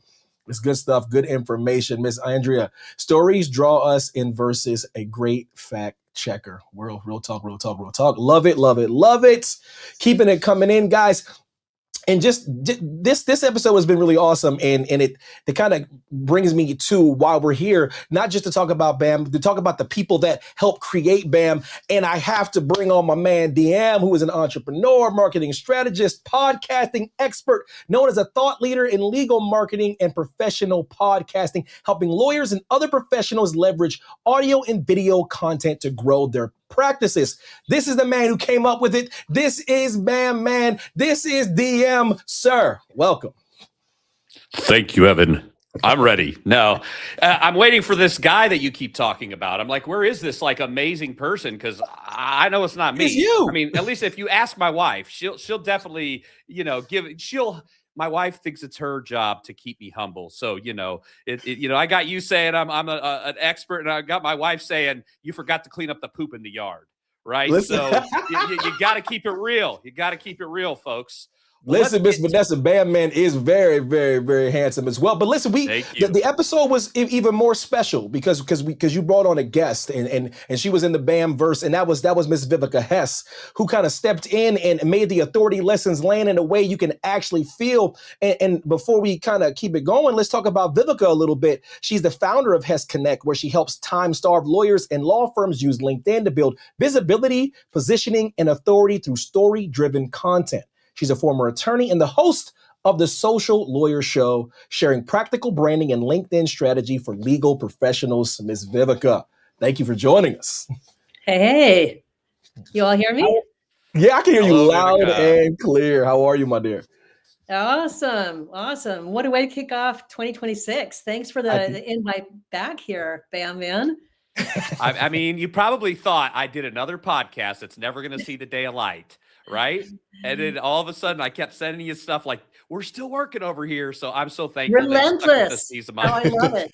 It's good stuff, good information. Miss Andrea, stories draw us in versus a great fact checker. Real talk, real talk, real talk. Love it, love it, love it. Keeping it coming in, guys. And just this episode has been really awesome, and it kind of brings me to why we're here, not just to talk about BAM, to talk about the people that help create BAM. And I have to bring on my man DM, who is an entrepreneur, marketing strategist, podcasting expert, known as a thought leader in legal marketing and professional podcasting, helping lawyers and other professionals leverage audio and video content to grow their practices. This is the man who came up with it. This is Bam Man. This is DM, sir. Welcome. Thank you, Evan. I'm ready. No, I'm waiting for this guy that you keep talking about. I'm like, where is this like amazing person? Because I know it's not me. It's you. I mean, at least if you ask my wife, she'll definitely, my wife thinks it's her job to keep me humble. So, I got you saying I'm an expert, and I got my wife saying you forgot to clean up the poop in the yard, right? Listen. So you got to keep it real. You got to keep it real, folks. Well, listen, Miss Vanessa, Bam Man is very, very, very handsome as well. But listen, the episode was even more special because you brought on a guest and she was in the Bam verse, and that was Miss Viveca Hess, who kind of stepped in and made the authority lessons land in a way you can actually feel. And before we kind of keep it going, let's talk about Viveca a little bit. She's the founder of Hess Connect, where she helps time-starved lawyers and law firms use LinkedIn to build visibility, positioning, and authority through story-driven content. She's a former attorney and the host of the Social Lawyer Show, sharing practical branding and LinkedIn strategy for legal professionals. Ms. Viveca, thank you for joining us. Hey, you all hear me? Yeah, I can hear you loud Viveca. and clear. How are you, my dear? Awesome. What a way to kick off 2026. Thanks for the invite back here, Bam Man. I mean, you probably thought I did another podcast that's never going to see the day of light, right? And then all of a sudden, I kept sending you stuff like, we're still working over here. So I'm so thankful. Relentless. I love it.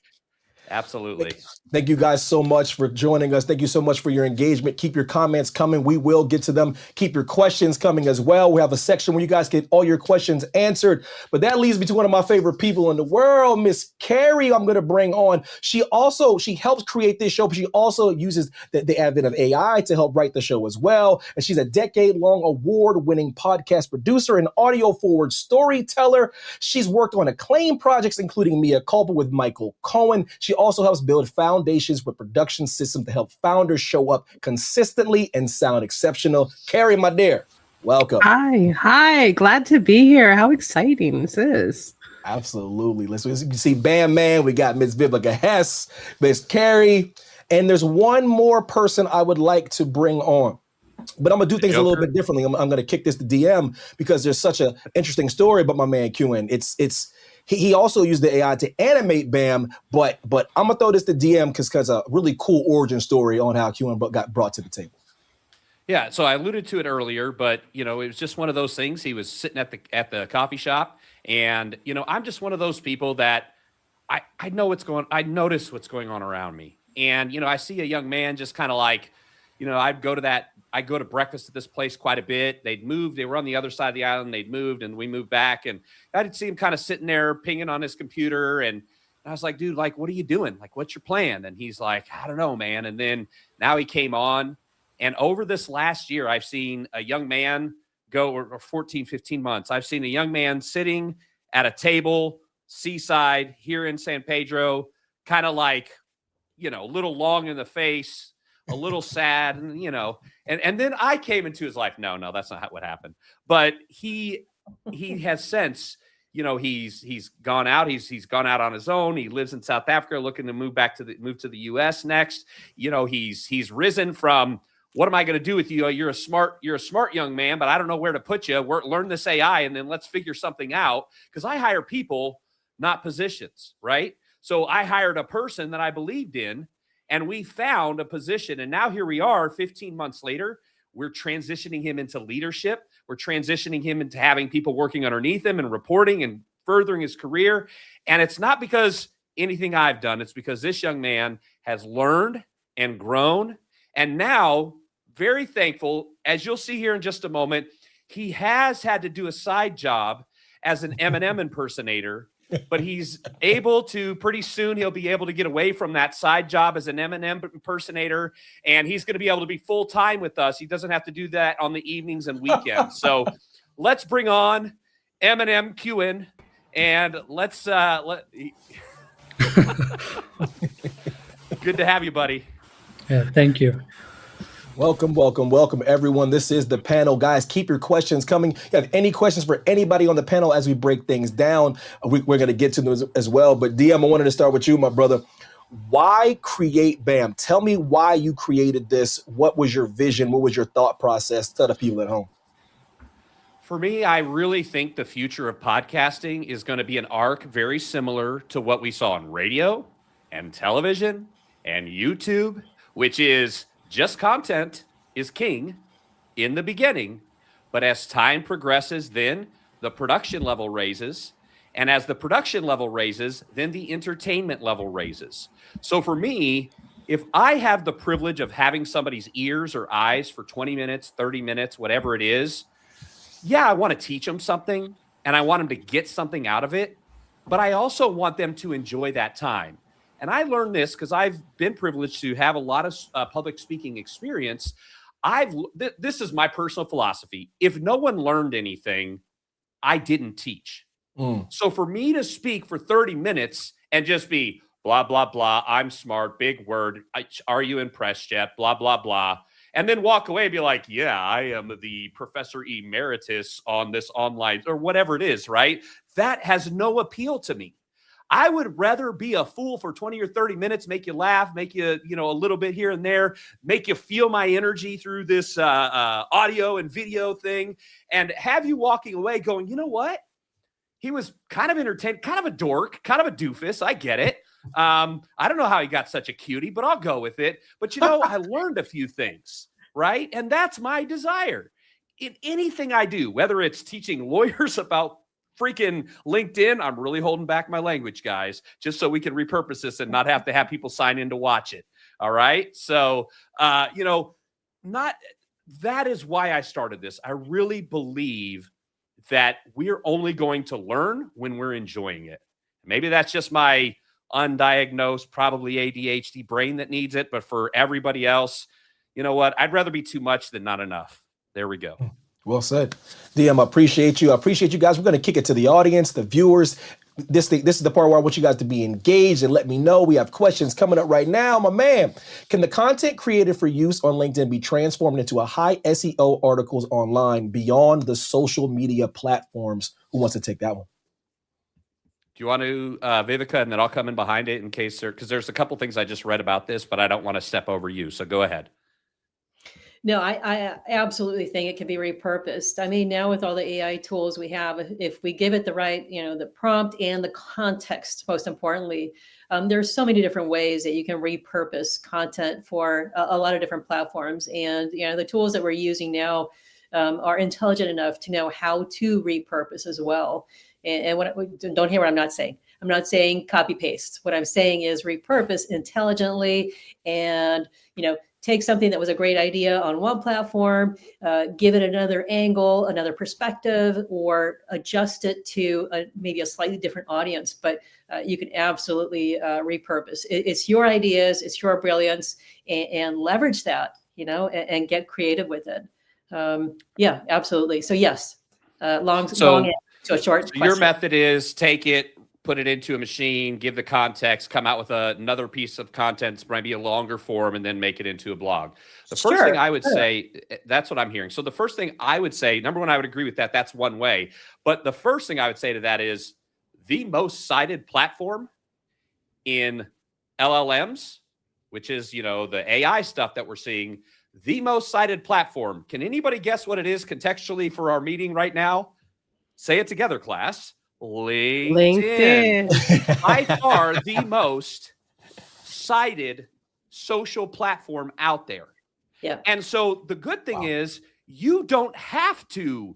Absolutely. Thank you guys so much for joining us. Thank you so much for your engagement. Keep your comments coming. We will get to them. Keep your questions coming as well. We have a section where you guys get all your questions answered. But that leads me to one of my favorite people in the world, Miss Carrie. I'm going to bring on. She helps create this show, but she also uses the advent of AI to help write the show as well. And she's a decade-long award-winning podcast producer and audio-forward storyteller. She's worked on acclaimed projects, including Mea Culpa with Michael Cohen. She also helps build foundations with production systems to help founders show up consistently and sound exceptional. Carrie, my dear, welcome. Hi. Glad to be here. How exciting this is. Absolutely. Let's see Bam Man. We got Miss Viveca Hess, Miss Carrie, and there's one more person I would like to bring on. But I'm going to do things a little bit differently. I'm going to kick this to DM because there's such an interesting story about my man QN. He also used the AI to animate Bam, but I'm gonna throw this to DM because a really cool origin story on how QN got brought to the table. Yeah, so I alluded to it earlier, but it was just one of those things. He was sitting at the coffee shop, and I'm just one of those people that I know I notice what's going on around me. And, I see a young man just kind of like, I go to breakfast at this place quite a bit. They'd moved, they were on the other side of the island. They'd moved and we moved back, and I'd see him kind of sitting there pinging on his computer. And I was like, dude, like, what are you doing? Like, what's your plan? And he's like, I don't know, man. And then now he came on, and over this last year, I've seen a young man go, or 14, 15 months, I've seen a young man sitting at a table, seaside here in San Pedro, kind of like, a little long in the face, a little sad, and then I came into his life. No, that's not what happened. But he has since, he's gone out. He's gone out on his own. He lives in South Africa, looking to move to the U.S. next. He's risen from, what am I going to do with you? You're a smart young man, but I don't know where to put you. Learn this AI, and then let's figure something out. Because I hire people, not positions, right? So I hired a person that I believed in, and we found a position. And now here we are 15 months later. We're transitioning him into leadership. We're transitioning him into having people working underneath him and reporting and furthering his career. And it's not because anything I've done. It's because this young man has learned and grown. And now, very thankful, as you'll see here in just a moment, he has had to do a side job as an Eminem impersonator, but he's able to, pretty soon, he'll be able to get away from that side job as an Eminem impersonator, and he's going to be able to be full-time with us. He doesn't have to do that on the evenings and weekends. So let's bring on Eminem Qin, and let's good to have you, buddy. Yeah, thank you. Welcome, everyone. This is the panel. Guys, keep your questions coming. If you have any questions for anybody on the panel as we break things down, we're going to get to them as well. But DM, I wanted to start with you, my brother. Why create BAM? Tell me why you created this. What was your vision? What was your thought process? Tell the people at home. For me, I really think the future of podcasting is going to be an arc very similar to what we saw on radio and television and YouTube, which is just content is king in the beginning, but as time progresses, then the production level raises. And as the production level raises, then the entertainment level raises. So for me, if I have the privilege of having somebody's ears or eyes for 20 minutes, 30 minutes, whatever it is, yeah, I want to teach them something and I want them to get something out of it, but I also want them to enjoy that time. And I learned this because I've been privileged to have a lot of public speaking experience. This is my personal philosophy. If no one learned anything, I didn't teach. So for me to speak for 30 minutes and just be blah, blah, blah, I'm smart, big word, are you impressed yet, blah, blah, blah, and then walk away and be like, yeah, I am the professor emeritus on this online or whatever it is, right? That has no appeal to me. I would rather be a fool for 20 or 30 minutes, make you laugh, make you, a little bit here and there, make you feel my energy through this audio and video thing, and have you walking away going, you know what? He was kind of entertained, kind of a dork, kind of a doofus. I get it. I don't know how he got such a cutie, but I'll go with it. But, I learned a few things, right? And that's my desire. In anything I do, whether it's teaching lawyers about freaking LinkedIn, I'm really holding back my language, guys, just so we can repurpose this and not have to have people sign in to watch it. All right. So, that is why I started this. I really believe that we're only going to learn when we're enjoying it. Maybe that's just my undiagnosed, probably ADHD brain that needs it. But for everybody else, you know what? I'd rather be too much than not enough. There we go. Well said. DM, I appreciate you. I appreciate you guys. We're going to kick it to the audience, the viewers. This is the part where I want you guys to be engaged and let me know. We have questions coming up right now. My man, can the content created for use on LinkedIn be transformed into a high SEO articles online beyond the social media platforms? Who wants to take that one? Do you want to, Viveca, and then I'll come in behind it in case because there's a couple things I just read about this, but I don't want to step over you. So go ahead. No, I absolutely think it can be repurposed. I mean, now with all the AI tools we have, if we give it the right, the prompt and the context, most importantly, there's so many different ways that you can repurpose content for a lot of different platforms. And, the tools that we're using now, are intelligent enough to know how to repurpose as well. And don't hear what I'm not saying. I'm not saying copy paste. What I'm saying is repurpose intelligently, and take something that was a great idea on one platform, give it another angle, another perspective, or adjust it to maybe a slightly different audience. But you can absolutely repurpose. It's your ideas, it's your brilliance, and leverage that, and get creative with it. Yeah, absolutely. So yes, long answer to a short question. Your method is take it, put it into a machine, give the context, come out with another piece of content, maybe a longer form, and then make it into a blog. The first thing I would say, that's what I'm hearing. So the first thing I would say, number one, I would agree with that. That's one way. But the first thing I would say to that is the most cited platform in LLMs, which is, the AI stuff that we're seeing, the most cited platform. Can anybody guess what it is contextually for our meeting right now? Say it together, class. LinkedIn. By far the most cited social platform out there. Yeah. And so the good thing is you don't have to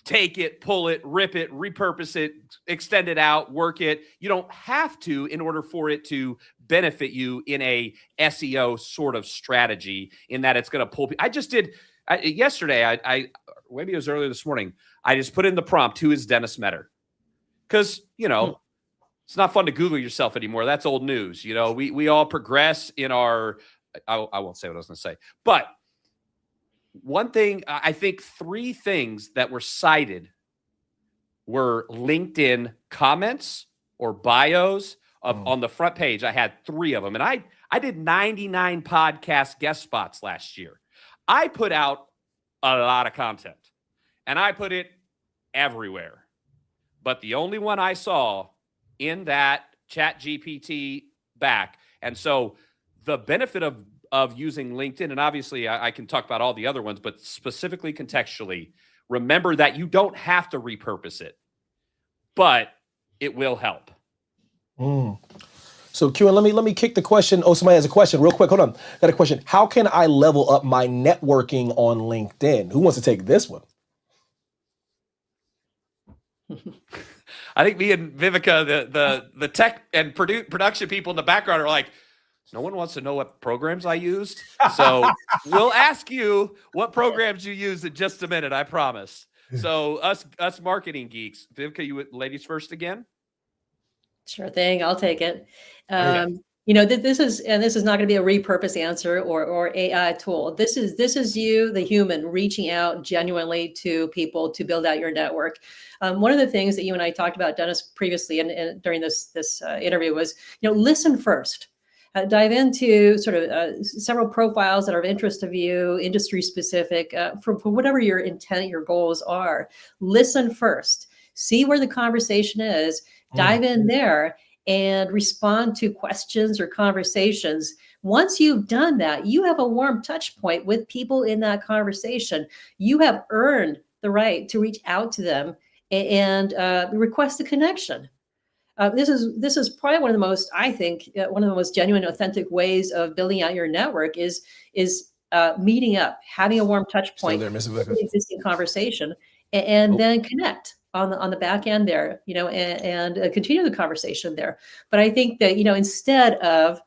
take it, pull it, rip it, repurpose it, extend it out, work it. You don't have to in order for it to benefit you in a SEO sort of strategy, in that it's going to pull. I just did yesterday. I maybe it was earlier this morning. I just put in the prompt, who is Dennis Meador? Because, it's not fun to Google yourself anymore. That's old news. We all progress in our, I won't say what I was going to say. But one thing, I think 3 things that were cited were LinkedIn comments or bios on the front page. I had 3 of them. And I did 99 podcast guest spots last year. I put out a lot of content and I put it everywhere. But the only one I saw in that Chat GPT back. And so the benefit of using LinkedIn, and obviously I can talk about all the other ones, but specifically contextually, remember that you don't have to repurpose it, but it will help. So Q, let me kick the question. Oh, somebody has a question real quick. Hold on. Got a question. How can I level up my networking on LinkedIn? Who wants to take this one? I think me and Viveca, the tech and production people in the background are like, no one wants to know what programs I used. So we'll ask you what programs you use in just a minute, I promise. So us marketing geeks. Viveca, you ladies first again? Sure thing. I'll take it. This is not going to be a repurpose answer or AI tool. This is you, the human, reaching out genuinely to people to build out your network. One of the things that you and I talked about, Dennis, previously and during this interview was, listen first. Dive into sort of several profiles that are of interest to you, industry specific, for whatever your intent, your goals are. Listen first. See where the conversation is. Dive in there and respond to questions or conversations. Once you've done that, you have a warm touch point with people in that conversation. You have earned the right to reach out to them and request a connection. This is probably one of the most, I think, one of the most genuine, authentic ways of building out your network is meeting up, having a warm touch point, in the existing conversation, and then connect on the back end there, and continue the conversation there. But I think that, instead of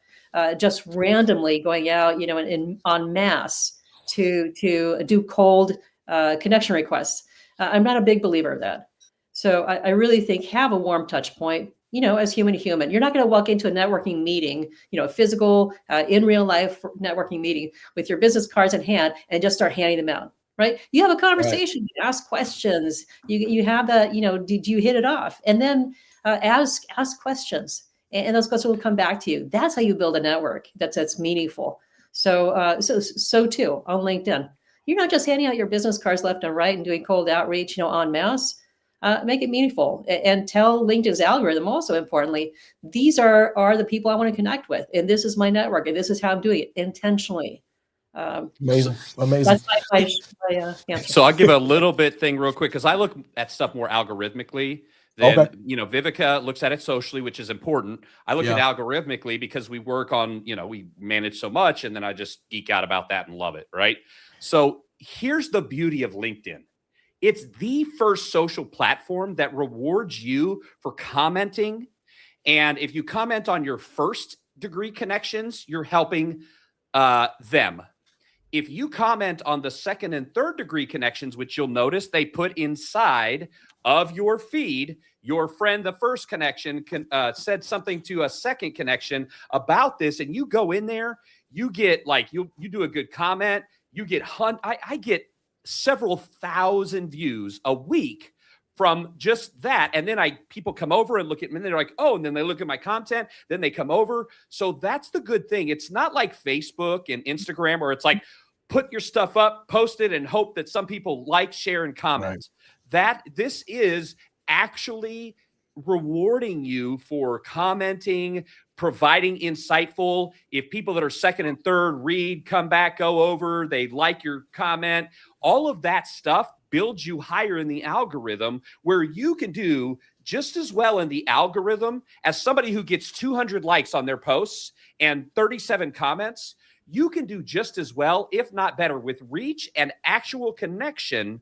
just randomly going out, en masse to do cold connection requests, I'm not a big believer of that. So I really think have a warm touch point, as human to human. You're not going to walk into a networking meeting, a physical, in real life networking meeting with your business cards in hand and just start handing them out. Right? You have a conversation, you ask questions, you have that, did you hit it off? And then ask questions, and those questions will come back to you. That's how you build a network that's meaningful. So too on LinkedIn. You're not just handing out your business cards left and right and doing cold outreach, en masse. Make it meaningful and tell LinkedIn's algorithm also, importantly, these are the people I want to connect with, and this is my network, and this is how I'm doing it intentionally. Amazing. That's my answer. So I'll give a little bit thing real quick, because I look at stuff more algorithmically than, Viveca looks at it socially, which is important. I look at it algorithmically because we work on, we manage so much, and then I just geek out about that and love it. Right. So here's the beauty of LinkedIn. It's the first social platform that rewards you for commenting. And if you comment on your first degree connections, you're helping them. If you comment on the second and third degree connections, which you'll notice they put inside of your feed, your friend, the first connection, said something to a second connection about this, and you go in there, you get like, you do a good comment, you get I get several thousand views a week from just that. And then people come over and look at me and they're like, oh, and then they look at my content, then they come over. So that's the good thing. It's not like Facebook and Instagram where it's like, put your stuff up, post it, and hope that some people like, share, and comment. Right. This is actually rewarding you for commenting, providing insightful. If people that are second and third read, come back, go over, they like your comment, all of that stuff builds you higher in the algorithm, where you can do just as well in the algorithm as somebody who gets 200 likes on their posts and 37 comments. You can do just as well, if not better, with reach and actual connection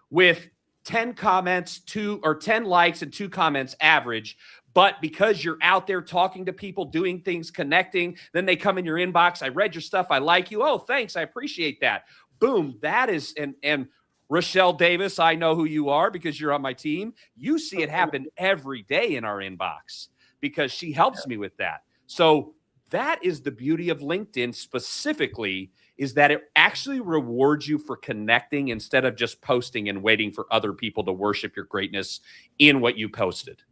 with 10 comments, 10 likes and 2 comments average. But because you're out there talking to people, doing things, connecting, then they come in your inbox. I read your stuff. I like you. Oh, thanks. I appreciate that. Boom. That is, and Rochelle Davis, I know who you are because you're on my team. You see it happen every day in our inbox because she helps me with that. So that is the beauty of LinkedIn specifically, is that it actually rewards you for connecting instead of just posting and waiting for other people to worship your greatness in what you posted.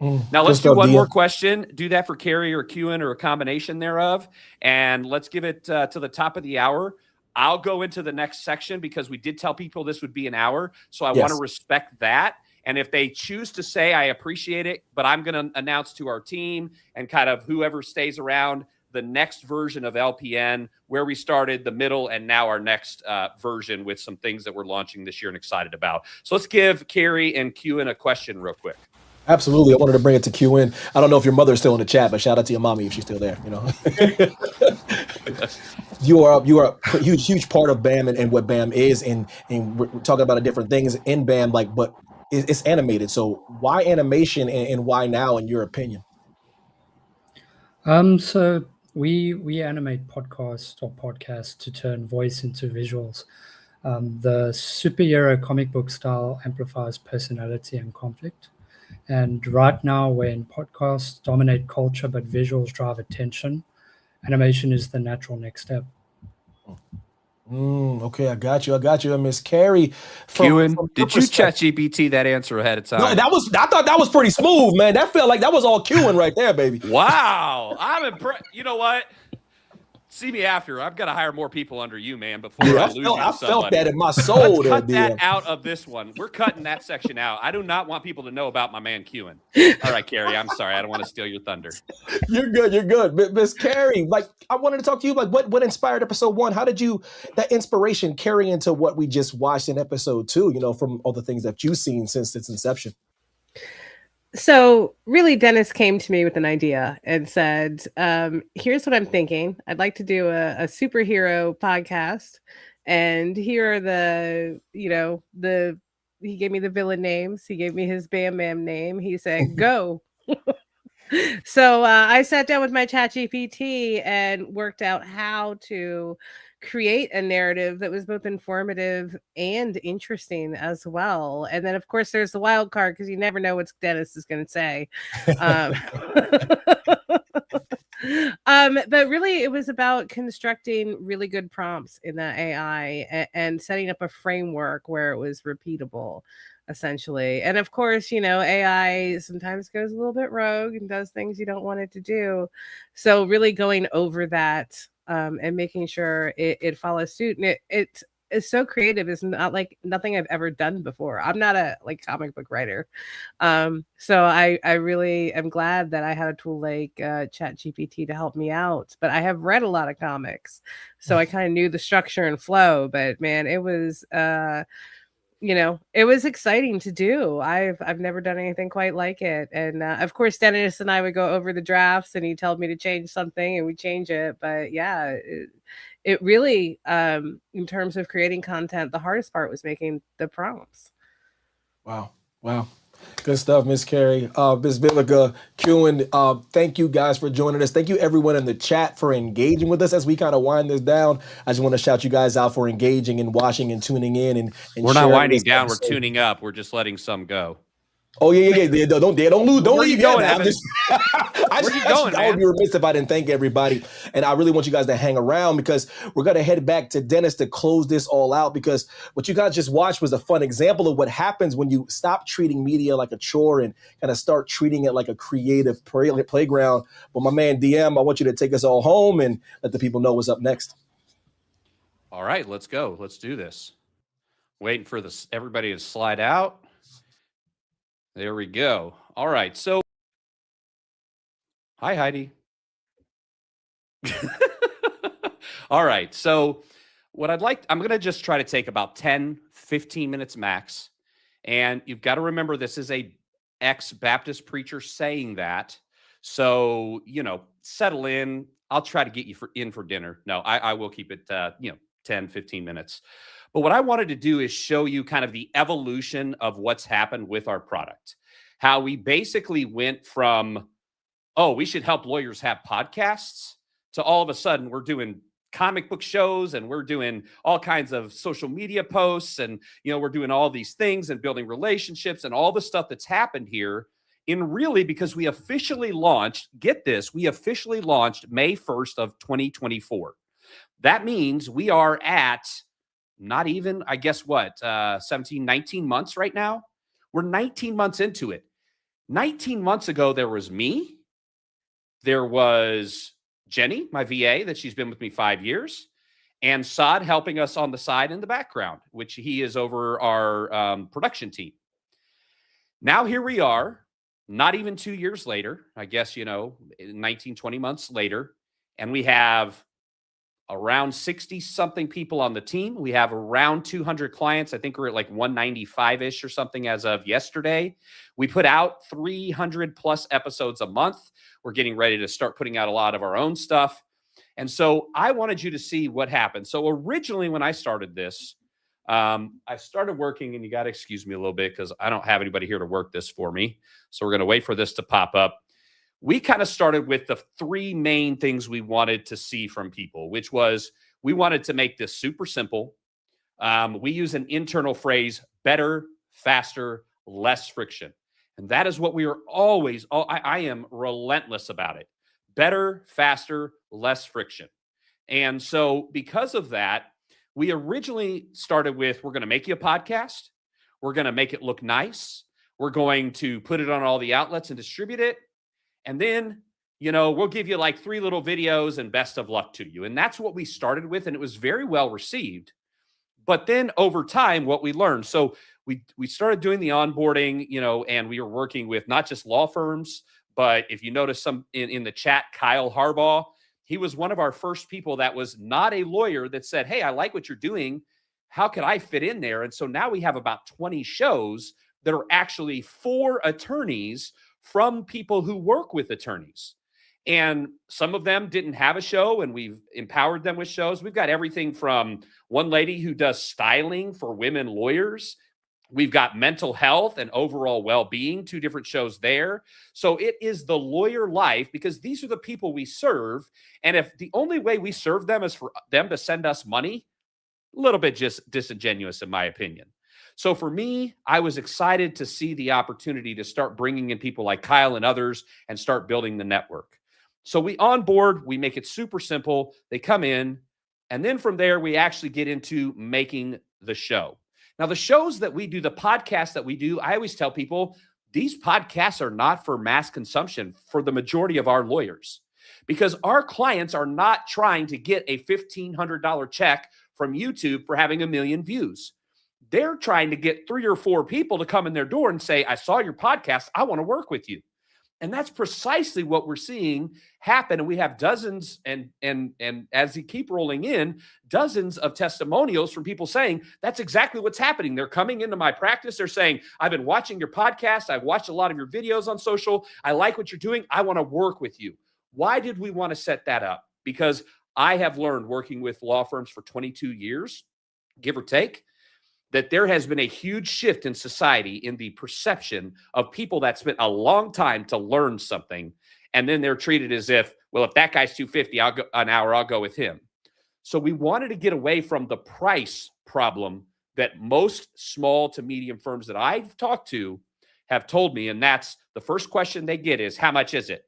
Now let's do one more question. Do that for Carrie or Kewen or a combination thereof. And let's give it to the top of the hour. I'll go into the next section because we did tell people this would be an hour. So I want to respect that. And if they choose to say, I appreciate it, but I'm going to announce to our team and kind of whoever stays around the next version of LPN, where we started, the middle, and now our next version with some things that we're launching this year and excited about. So let's give Carrie and Kewen a question real quick. Absolutely. I wanted to bring it to Kewen. I don't know if your mother's still in the chat, but shout out to your mommy if she's still there. You know, you are a huge part of BAM and what BAM is, and we're talking about different things in BAM, but it's animated. So why animation and why now, in your opinion? So we animate podcasts to turn voice into visuals. The superhero comic book style amplifies personality and conflict. And right now, when podcasts dominate culture but visuals drive attention, animation is the natural next step. Okay, I got you. And Miss Carrie, Kewen, did you ChatGPT that answer ahead of time? No, I thought that was pretty smooth, man. That felt like that was all Kewen right there, baby. Wow, I'm impressed. You know what? See me after. I've got to hire more people under you, man, before I lose you to somebody. I felt that in my soul. Let's cut that out of this one. We're cutting that section out. I do not want people to know about my man Kewen. All right, Carrie, I'm sorry. I don't want to steal your thunder. You're good. Miss Carrie, like, I wanted to talk to you, like, what inspired episode 1? How did that inspiration carry into what we just watched in episode 2, you know, from all the things that you've seen since its inception? So really, Dennis came to me with an idea and said, here's what I'm thinking. I'd like to do a superhero podcast. And here are he gave me the villain names. He gave me his Bam Bam name. He said, go. So I sat down with my ChatGPT and worked out how to create a narrative that was both informative and interesting as well. And then, of course, there's the wild card because you never know what Dennis is going to say. But really, it was about constructing really good prompts in that AI and setting up a framework where it was repeatable, essentially. And of course, you know, AI sometimes goes a little bit rogue and does things you don't want it to do. So really going over that and making sure it follows suit. And it is so creative. It's not like nothing I've ever done before. I'm not a comic book writer. So I really am glad that I had a tool like ChatGPT to help me out. But I have read a lot of comics, so I kind of knew the structure and flow. But man, it was it was exciting to do. I've never done anything quite like it. And of course, Dennis and I would go over the drafts and he told me to change something and we change it. But yeah, it really, in terms of creating content, the hardest part was making the prompts. Wow. Wow. Good stuff, Miss Carrie. Ms. Viveca, Kewen, thank you guys for joining us. Thank you everyone in the chat for engaging with us as we kind of wind this down. I just want to shout you guys out for engaging and watching and tuning in and we're not sharing winding this down, episode. we're tuning up. We're just letting some go. Oh yeah. Don't lose. Don't Where leave you going, yet. Evan? I would be remiss if I didn't thank everybody. And I really want you guys to hang around because we're gonna head back to Dennis to close this all out. Because what you guys just watched was a fun example of what happens when you stop treating media like a chore and kind of start treating it like a creative playground. But my man DM, I want you to take us all home and let the people know what's up next. All right, let's go. Let's do this. Waiting for everybody to slide out. There we go. All right. So, hi, Heidi. All right. So, what I'm going to just try to take about 10, 15 minutes max. And you've got to remember, this is a ex-Baptist preacher saying that. So, settle in. I'll try to get you in for dinner. No, I will keep it, 10, 15 minutes. But what I wanted to do is show you kind of the evolution of what's happened with our product. How we basically went from, oh, we should help lawyers have podcasts, to all of a sudden we're doing comic book shows and we're doing all kinds of social media posts and, we're doing all these things and building relationships and all the stuff that's happened here. Because we officially launched, get this, we officially launched May 1st of 2024. That means we are at not even, 17, 19 months right now. We're 19 months into it. 19 months ago, there was me. There was Jenny, my VA, that she's been with me 5 years, and Saad helping us on the side in the background, which he is over our production team. Now here we are, not even 2 years later, 19, 20 months later, and we have around 60 something people on the team. We have around 200 clients. I think we're at like 195-ish or something as of yesterday. We put out 300 plus episodes a month. We're getting ready to start putting out a lot of our own stuff. And so I wanted you to see what happened. So originally when I started this, I started working, and you got to excuse me a little bit because I don't have anybody here to work this for me. So we're going to wait for this to pop up. We kind of started with the three main things we wanted to see from people, which was we wanted to make this super simple. We use an internal phrase, better, faster, less friction. And that is what we are always, I am relentless about it. Better, faster, less friction. And so because of that, we originally started with, we're going to make you a podcast. We're going to make it look nice. We're going to put it on all the outlets and distribute it. And then, we'll give you like 3 little videos and best of luck to you. And that's what we started with. And it was very well received. But then over time, what we learned, so we started doing the onboarding, and we were working with not just law firms, but if you notice some in the chat, Kyle Harbaugh, he was one of our first people that was not a lawyer that said, hey, I like what you're doing. How could I fit in there? And so now we have about 20 shows that are actually for attorneys from people who work with attorneys. And some of them didn't have a show, and we've empowered them with shows. We've got everything from one lady who does styling for women lawyers. We've got mental health and overall well-being, 2 different shows there. So it is the lawyer life, because these are the people we serve. And if the only way we serve them is for them to send us money, a little bit just disingenuous in my opinion. So for me, I was excited to see the opportunity to start bringing in people like Kyle and others and start building the network. So we onboard, we make it super simple. They come in, and then from there, we actually get into making the show. Now, the shows that we do, the podcasts that we do, I always tell people, these podcasts are not for mass consumption for the majority of our lawyers, because our clients are not trying to get a $1,500 check from YouTube for having 1 million views. They're trying to get 3 or 4 people to come in their door and say, I saw your podcast, I want to work with you. And that's precisely what we're seeing happen. And we have dozens and as you keep rolling in, dozens of testimonials from people saying that's exactly what's happening. They're coming into my practice. They're saying, I've been watching your podcast. I've watched a lot of your videos on social. I like what you're doing. I want to work with you. Why did we want to set that up? Because I have learned working with law firms for 22 years, give or take, that there has been a huge shift in society in the perception of people that spent a long time to learn something, and then they're treated as if, well, if that guy's $250 an hour, I'll go with him. So we wanted to get away from the price problem that most small to medium firms that I've talked to have told me, and that's the first question they get is, how much is it?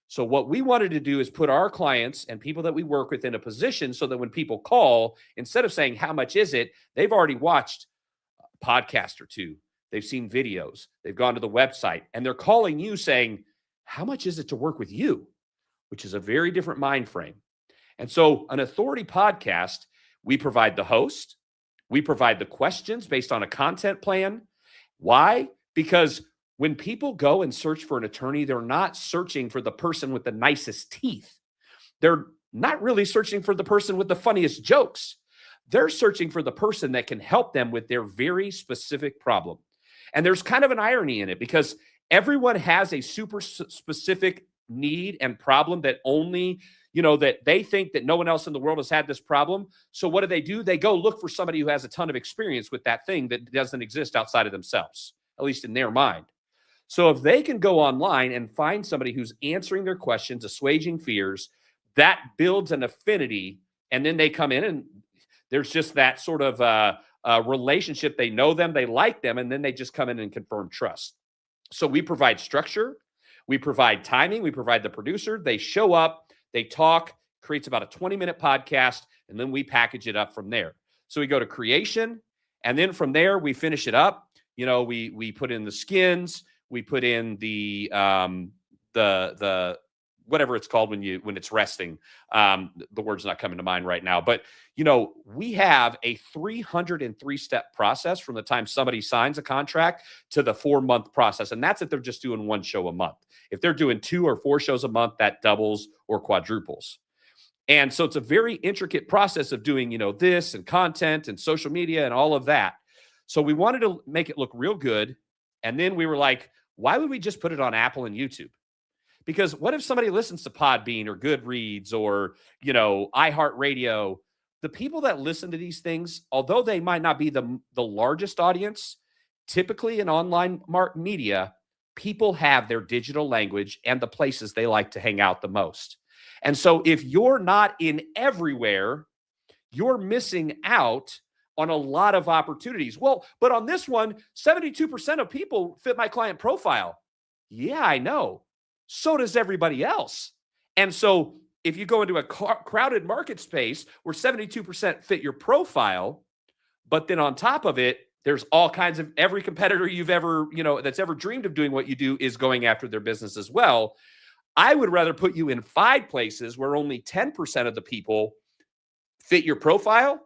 So what we wanted to do is put our clients and people that we work with in a position so that when people call, instead of saying, how much is it? They've already watched a podcast or two. They've seen videos. They've gone to the website, and they're calling you saying, how much is it to work with you? Which is a very different mind frame. And so an authority podcast, we provide the host. We provide the questions based on a content plan. Why? Because when people go and search for an attorney, they're not searching for the person with the nicest teeth. They're not really searching for the person with the funniest jokes. They're searching for the person that can help them with their very specific problem. And there's kind of an irony in it because everyone has a super specific need and problem that only, that they think that no one else in the world has had this problem. So what do? They go look for somebody who has a ton of experience with that thing that doesn't exist outside of themselves, at least in their mind. So if they can go online and find somebody who's answering their questions, assuaging fears, that builds an affinity. And then they come in and there's just that sort of relationship. They know them, they like them, and then they just come in and confirm trust. So we provide structure, we provide timing, we provide the producer. They show up, they talk, creates about a 20-minute podcast, and then we package it up from there. So we go to creation, and then from there we finish it up. We put in the skins. We put in the whatever it's called when it's resting. The word's not coming to mind right now, but we have a 303-step process from the time somebody signs a contract to the 4-month process, and that's if they're just doing one show a month. If they're doing 2 or 4 shows a month, that doubles or quadruples. And so it's a very intricate process of doing this and content and social media and all of that. So we wanted to make it look real good. And then we were like, why would we just put it on Apple and YouTube? Because what if somebody listens to Podbean or Goodreads or, iHeartRadio? The people that listen to these things, although they might not be the largest audience, typically in online media, people have their digital language and the places they like to hang out the most. And so if you're not in everywhere, you're missing out on a lot of opportunities. Well, but on this one, 72% of people fit my client profile. Yeah, I know. So does everybody else. And so if you go into a crowded market space where 72% fit your profile, but then on top of it, there's all kinds of every competitor you've ever, that's ever dreamed of doing what you do is going after their business as well. I would rather put you in 5 places where only 10% of the people fit your profile,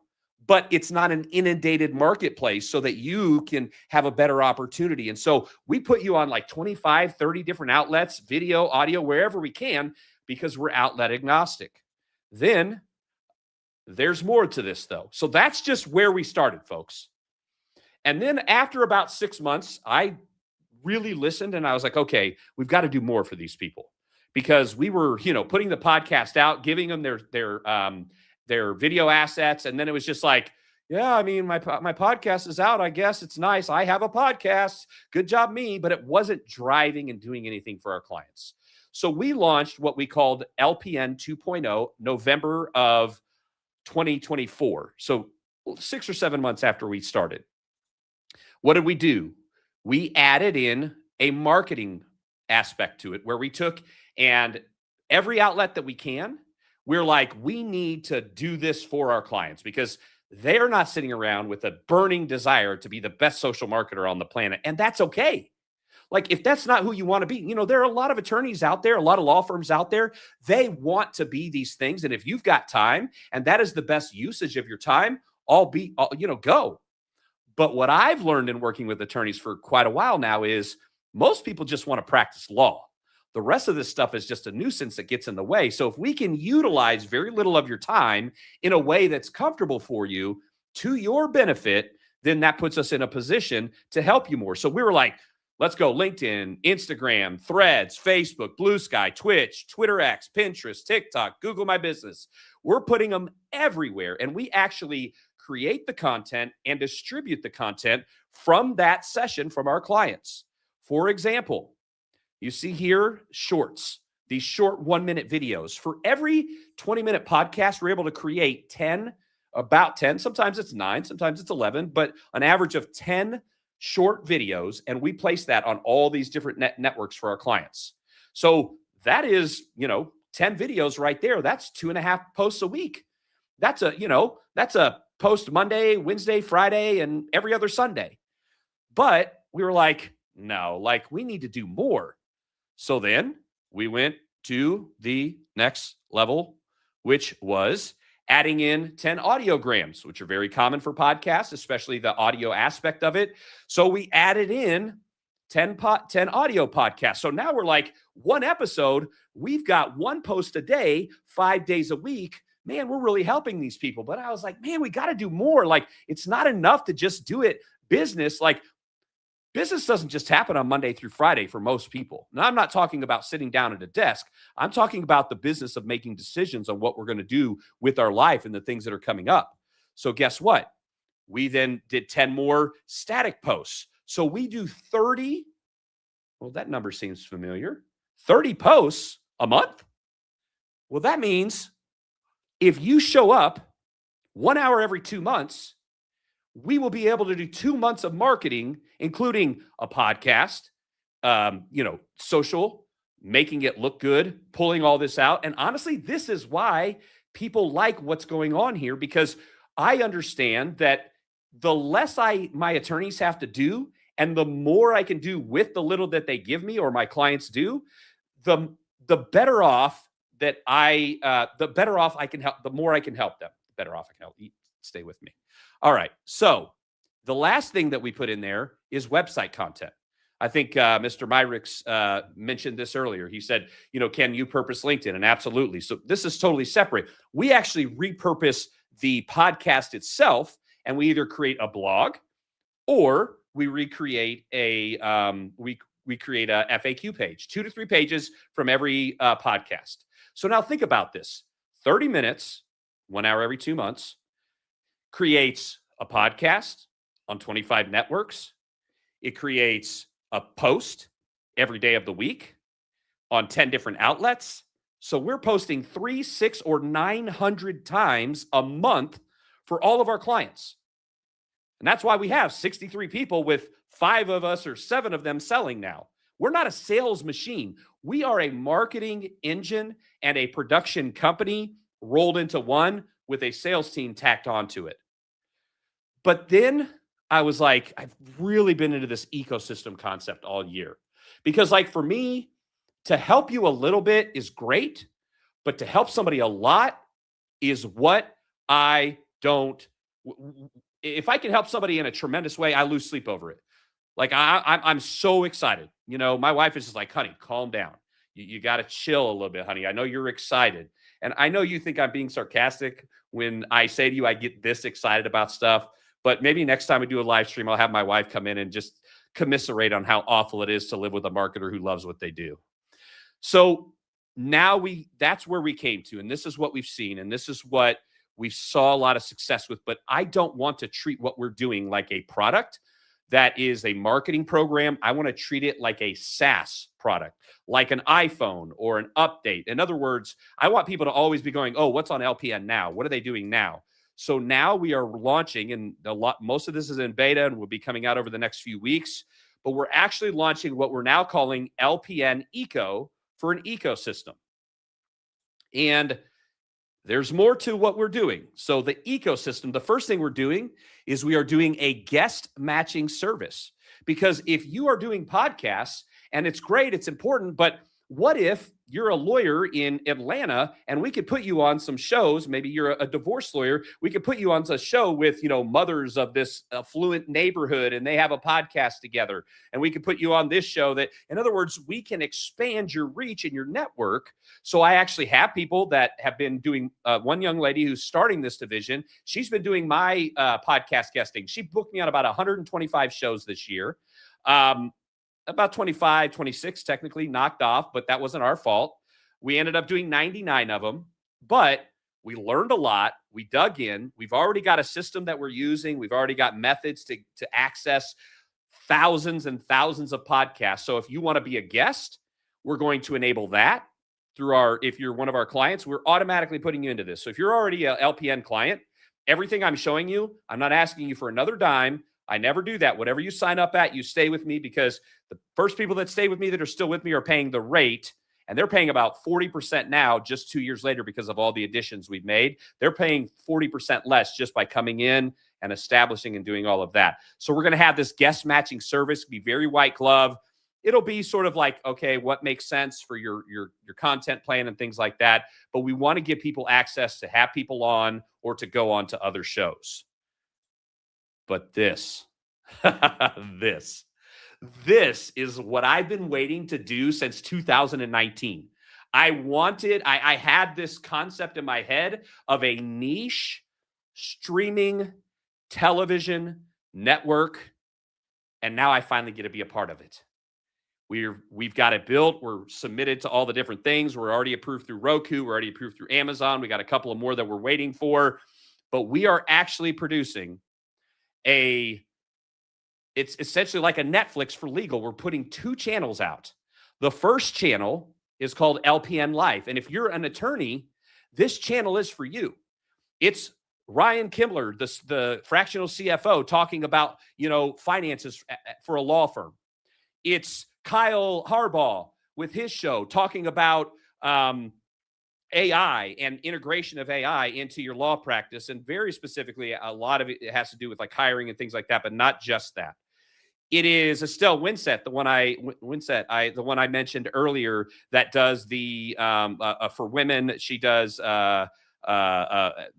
but it's not an inundated marketplace so that you can have a better opportunity. And so we put you on like 25, 30 different outlets, video, audio, wherever we can, because we're outlet agnostic. Then there's more to this though. So that's just where we started, folks. And then after about 6 months, I really listened and I was like, okay, we've got to do more for these people because we were, putting the podcast out, giving them their video assets. And then it was just like, yeah, I mean, my podcast is out. I guess it's nice. I have a podcast. Good job, me. But it wasn't driving and doing anything for our clients. So we launched what we called LPN 2.0 November of 2024. So 6 or 7 months after we started. What did we do? We added in a marketing aspect to it where we took and every outlet that we can, we're like, we need to do this for our clients because they're not sitting around with a burning desire to be the best social marketer on the planet. And that's okay. Like, if that's not who you want to be, there are a lot of attorneys out there, a lot of law firms out there. They want to be these things. And if you've got time and that is the best usage of your time, go. But what I've learned in working with attorneys for quite a while now is most people just want to practice law. The rest of this stuff is just a nuisance that gets in the way. So if we can utilize very little of your time in a way that's comfortable for you to your benefit, then that puts us in a position to help you more. So we were like, Let's go. LinkedIn, Instagram, Threads, Facebook, Blue Sky, Twitch, Twitter X, Pinterest, TikTok, Google My Business. We're putting them everywhere. And we actually create the content and distribute the content from that session from our clients. For example, you see here shorts, these short 1-minute videos. For every 20-minute podcast, we're able to create about 10. Sometimes it's 9, sometimes it's 11, but an average of 10 short videos, and we place that on all these different networks for our clients. So that is, 10 videos right there. That's 2.5 posts a week. That's a post Monday, Wednesday, Friday, and every other Sunday. But we were like, no, we need to do more. So then we went to the next level, which was adding in 10 audiograms, which are very common for podcasts, especially the audio aspect of it. So we added in 10 audio podcasts. So now we're like, one episode, we've got 1 post a day, 5 days a week. Man, we're really helping these people. But I was like, man, we got to do more. It's not enough to just do it business. Business doesn't just happen on Monday through Friday for most people. Now, I'm not talking about sitting down at a desk. I'm talking about the business of making decisions on what we're going to do with our life and the things that are coming up. So guess what? We then did 10 more static posts. So we do 30. Well, that number seems familiar. 30 posts a month. Well, that means if you show up 1 hour every 2 months, we will be able to do 2 months of marketing, including a podcast, social, making it look good, pulling all this out. And honestly, this is why people like what's going on here, because I understand that the less my attorneys have to do and the more I can do with the little that they give me or my clients do, the better off that the better off I can help, the more I can help them, the better off I can help. Stay with me. All right. So the last thing that we put in there is website content. I think Mr. Myricks mentioned this earlier. He said, can you purpose LinkedIn? And absolutely. So this is totally separate. We actually repurpose the podcast itself, and we either create a blog or we recreate we create a FAQ page, 2 to 3 pages from every podcast. So now think about this: 30 minutes, 1 hour every 2 months. Creates a podcast on 25 networks. It creates a post every day of the week on 10 different outlets. So we're posting 300, 600, or 900 times a month for all of our clients. And that's why we have 63 people with 5 of us or 7 of them selling now. We're not a sales machine. We are a marketing engine and a production company rolled into one with a sales team tacked onto it. But then I was like, I've really been into this ecosystem concept all year. Because for me, to help you a little bit is great, but to help somebody a lot is what I don't. If I can help somebody in a tremendous way, I lose sleep over it. I'm so excited. My wife is just like, honey, calm down. You got to chill a little bit, honey. I know you're excited. And I know you think I'm being sarcastic when I say to you, I get this excited about stuff. But maybe next time we do a live stream, I'll have my wife come in and just commiserate on how awful it is to live with a marketer who loves what they do. So now that's where we came to. And this is what we've seen. And this is what we saw a lot of success with. But I don't want to treat what we're doing like a product that is a marketing program. I want to treat it like a SaaS product, like an iPhone or an update. In other words, I want people to always be going, oh, what's on LPN now? What are they doing now? So now we are launching, and most of this is in beta and will be coming out over the next few weeks, but we're actually launching what we're now calling LPN Eco for an ecosystem. And there's more to what we're doing. So the ecosystem, the first thing we're doing is we are doing a guest matching service. Because if you are doing podcasts, and it's great, it's important, but what if you're a lawyer in Atlanta and we could put you on some shows? Maybe you're a divorce lawyer. We could put you on a show with, mothers of this affluent neighborhood, and they have a podcast together. And we could put you on this show that, in other words, we can expand your reach and your network. So I actually have people that have been doing, one young lady who's starting this division. She's been doing my podcast guesting. She booked me on about 125 shows this year. about 25, 26 technically knocked off, but that wasn't our fault. We ended up doing 99 of them, but we learned a lot. We dug in. We've already got a system that we're using. We've already got methods to access thousands and thousands of podcasts. So if you want to be a guest, we're going to enable that through if you're one of our clients, we're automatically putting you into this. So if you're already a LPN client, everything I'm showing you, I'm not asking you for another dime. I never do that. Whatever you sign up at, you stay with me, because the first people that stay with me that are still with me are paying the rate, and they're paying about 40% now just 2 years later because of all the additions we've made. They're paying 40% less just by coming in and establishing and doing all of that. So we're going to have this guest matching service, be very white glove. It'll be sort of like, okay, what makes sense for your content plan and things like that. But we want to give people access to have people on or to go on to other shows. But this is what I've been waiting to do since 2019. I had this concept in my head of a niche streaming television network, and now I finally get to be a part of it. We've got it built. We're submitted to all the different things. We're already approved through Roku. We're already approved through Amazon. We got a couple of more that we're waiting for, but we are actually producing it's essentially like a Netflix for legal. We're putting 2 channels out. The first channel is called LPN Life. And if you're an attorney, this channel is for you. It's Ryan Kimler, the fractional CFO, talking about, finances for a law firm. It's Kyle Harbaugh with his show talking about AI and integration of AI into your law practice. And very specifically, a lot of it has to do with like hiring and things like that, but not just that. It is Estelle Winsett, the one I mentioned earlier, that does the for women. She does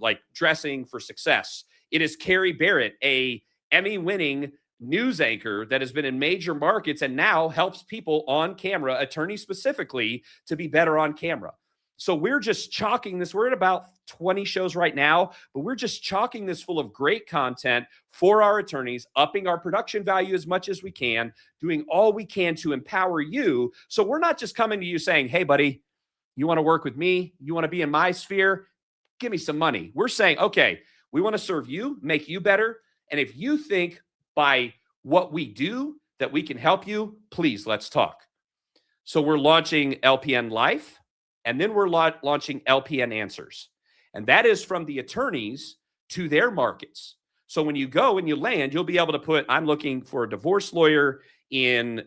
like dressing for success. It is Carrie Barrett, a Emmy-winning news anchor that has been in major markets and now helps people on camera, attorneys specifically, to be better on camera. So we're just chalking this. We're at about 20 shows right now, but we're just chalking this full of great content for our attorneys, upping our production value as much as we can, doing all we can to empower you. So we're not just coming to you saying, hey, buddy, you want to work with me? You want to be in my sphere? Give me some money. We're saying, okay, we want to serve you, make you better. And if you think by what we do that we can help you, please, let's talk. So we're launching LPN Life. And then we're launching LPN Answers. And that is from the attorneys to their markets. So when you go and you land, you'll be able to put, I'm looking for a divorce lawyer in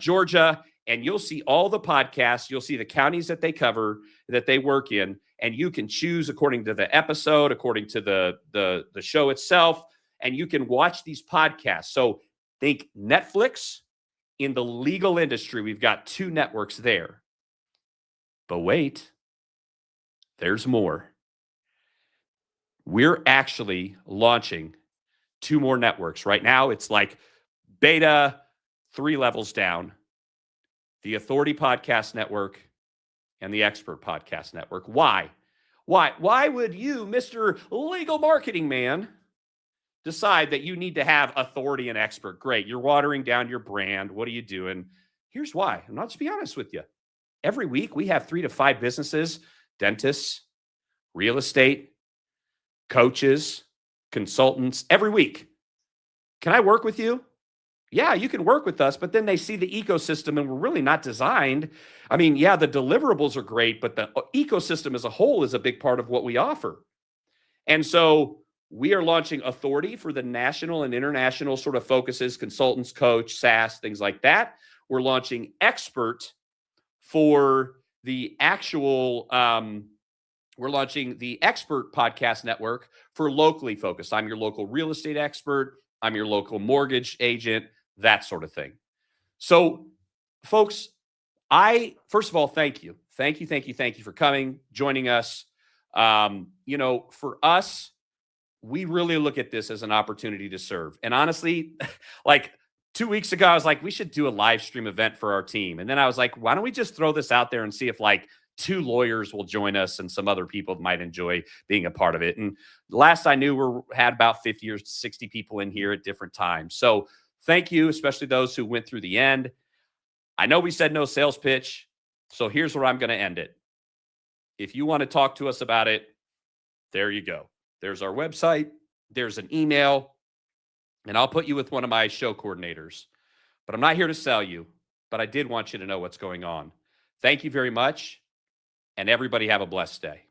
Georgia, and you'll see all the podcasts. You'll see the counties that they cover, that they work in, and you can choose according to the episode, according to the show itself, and you can watch these podcasts. So think Netflix in the legal industry. We've got 2 networks there. But wait, there's more. We're actually launching 2 more networks. Right now, it's like beta 3 levels down. The Authority Podcast Network and the Expert Podcast Network. Why? Why would you, Mr. Legal Marketing Man, decide that you need to have Authority and Expert? Great. You're watering down your brand. What are you doing? Here's why. And I'll just be honest with you. Every week, we have 3 to 5 businesses, dentists, real estate, coaches, consultants, every week. Can I work with you? Yeah, you can work with us, but then they see the ecosystem and we're really not designed. I mean, yeah, the deliverables are great, but the ecosystem as a whole is a big part of what we offer. And so we are launching Authority for the national and international sort of focuses, consultants, coach, SaaS, things like that. We're launching Expert for the actual, we're launching the Expert Podcast Network for locally focused. I'm your local real estate expert. I'm your local mortgage agent, that sort of thing. So, folks, first of all, thank you. Thank you for coming, joining us. For us, we really look at this as an opportunity to serve. And honestly, like 2 weeks ago, I was like, we should do a live stream event for our team. And then I was like, why don't we just throw this out there and see if like 2 lawyers will join us and some other people might enjoy being a part of it. And last I knew, we had about 50 or 60 people in here at different times. So thank you, especially those who went through the end. I know we said no sales pitch, so here's where I'm going to end it. If you want to talk to us about it, there you go. There's our website. There's an email, and I'll put you with one of my show coordinators. But I'm not here to sell you, but I did want you to know what's going on. Thank you very much, and everybody have a blessed day.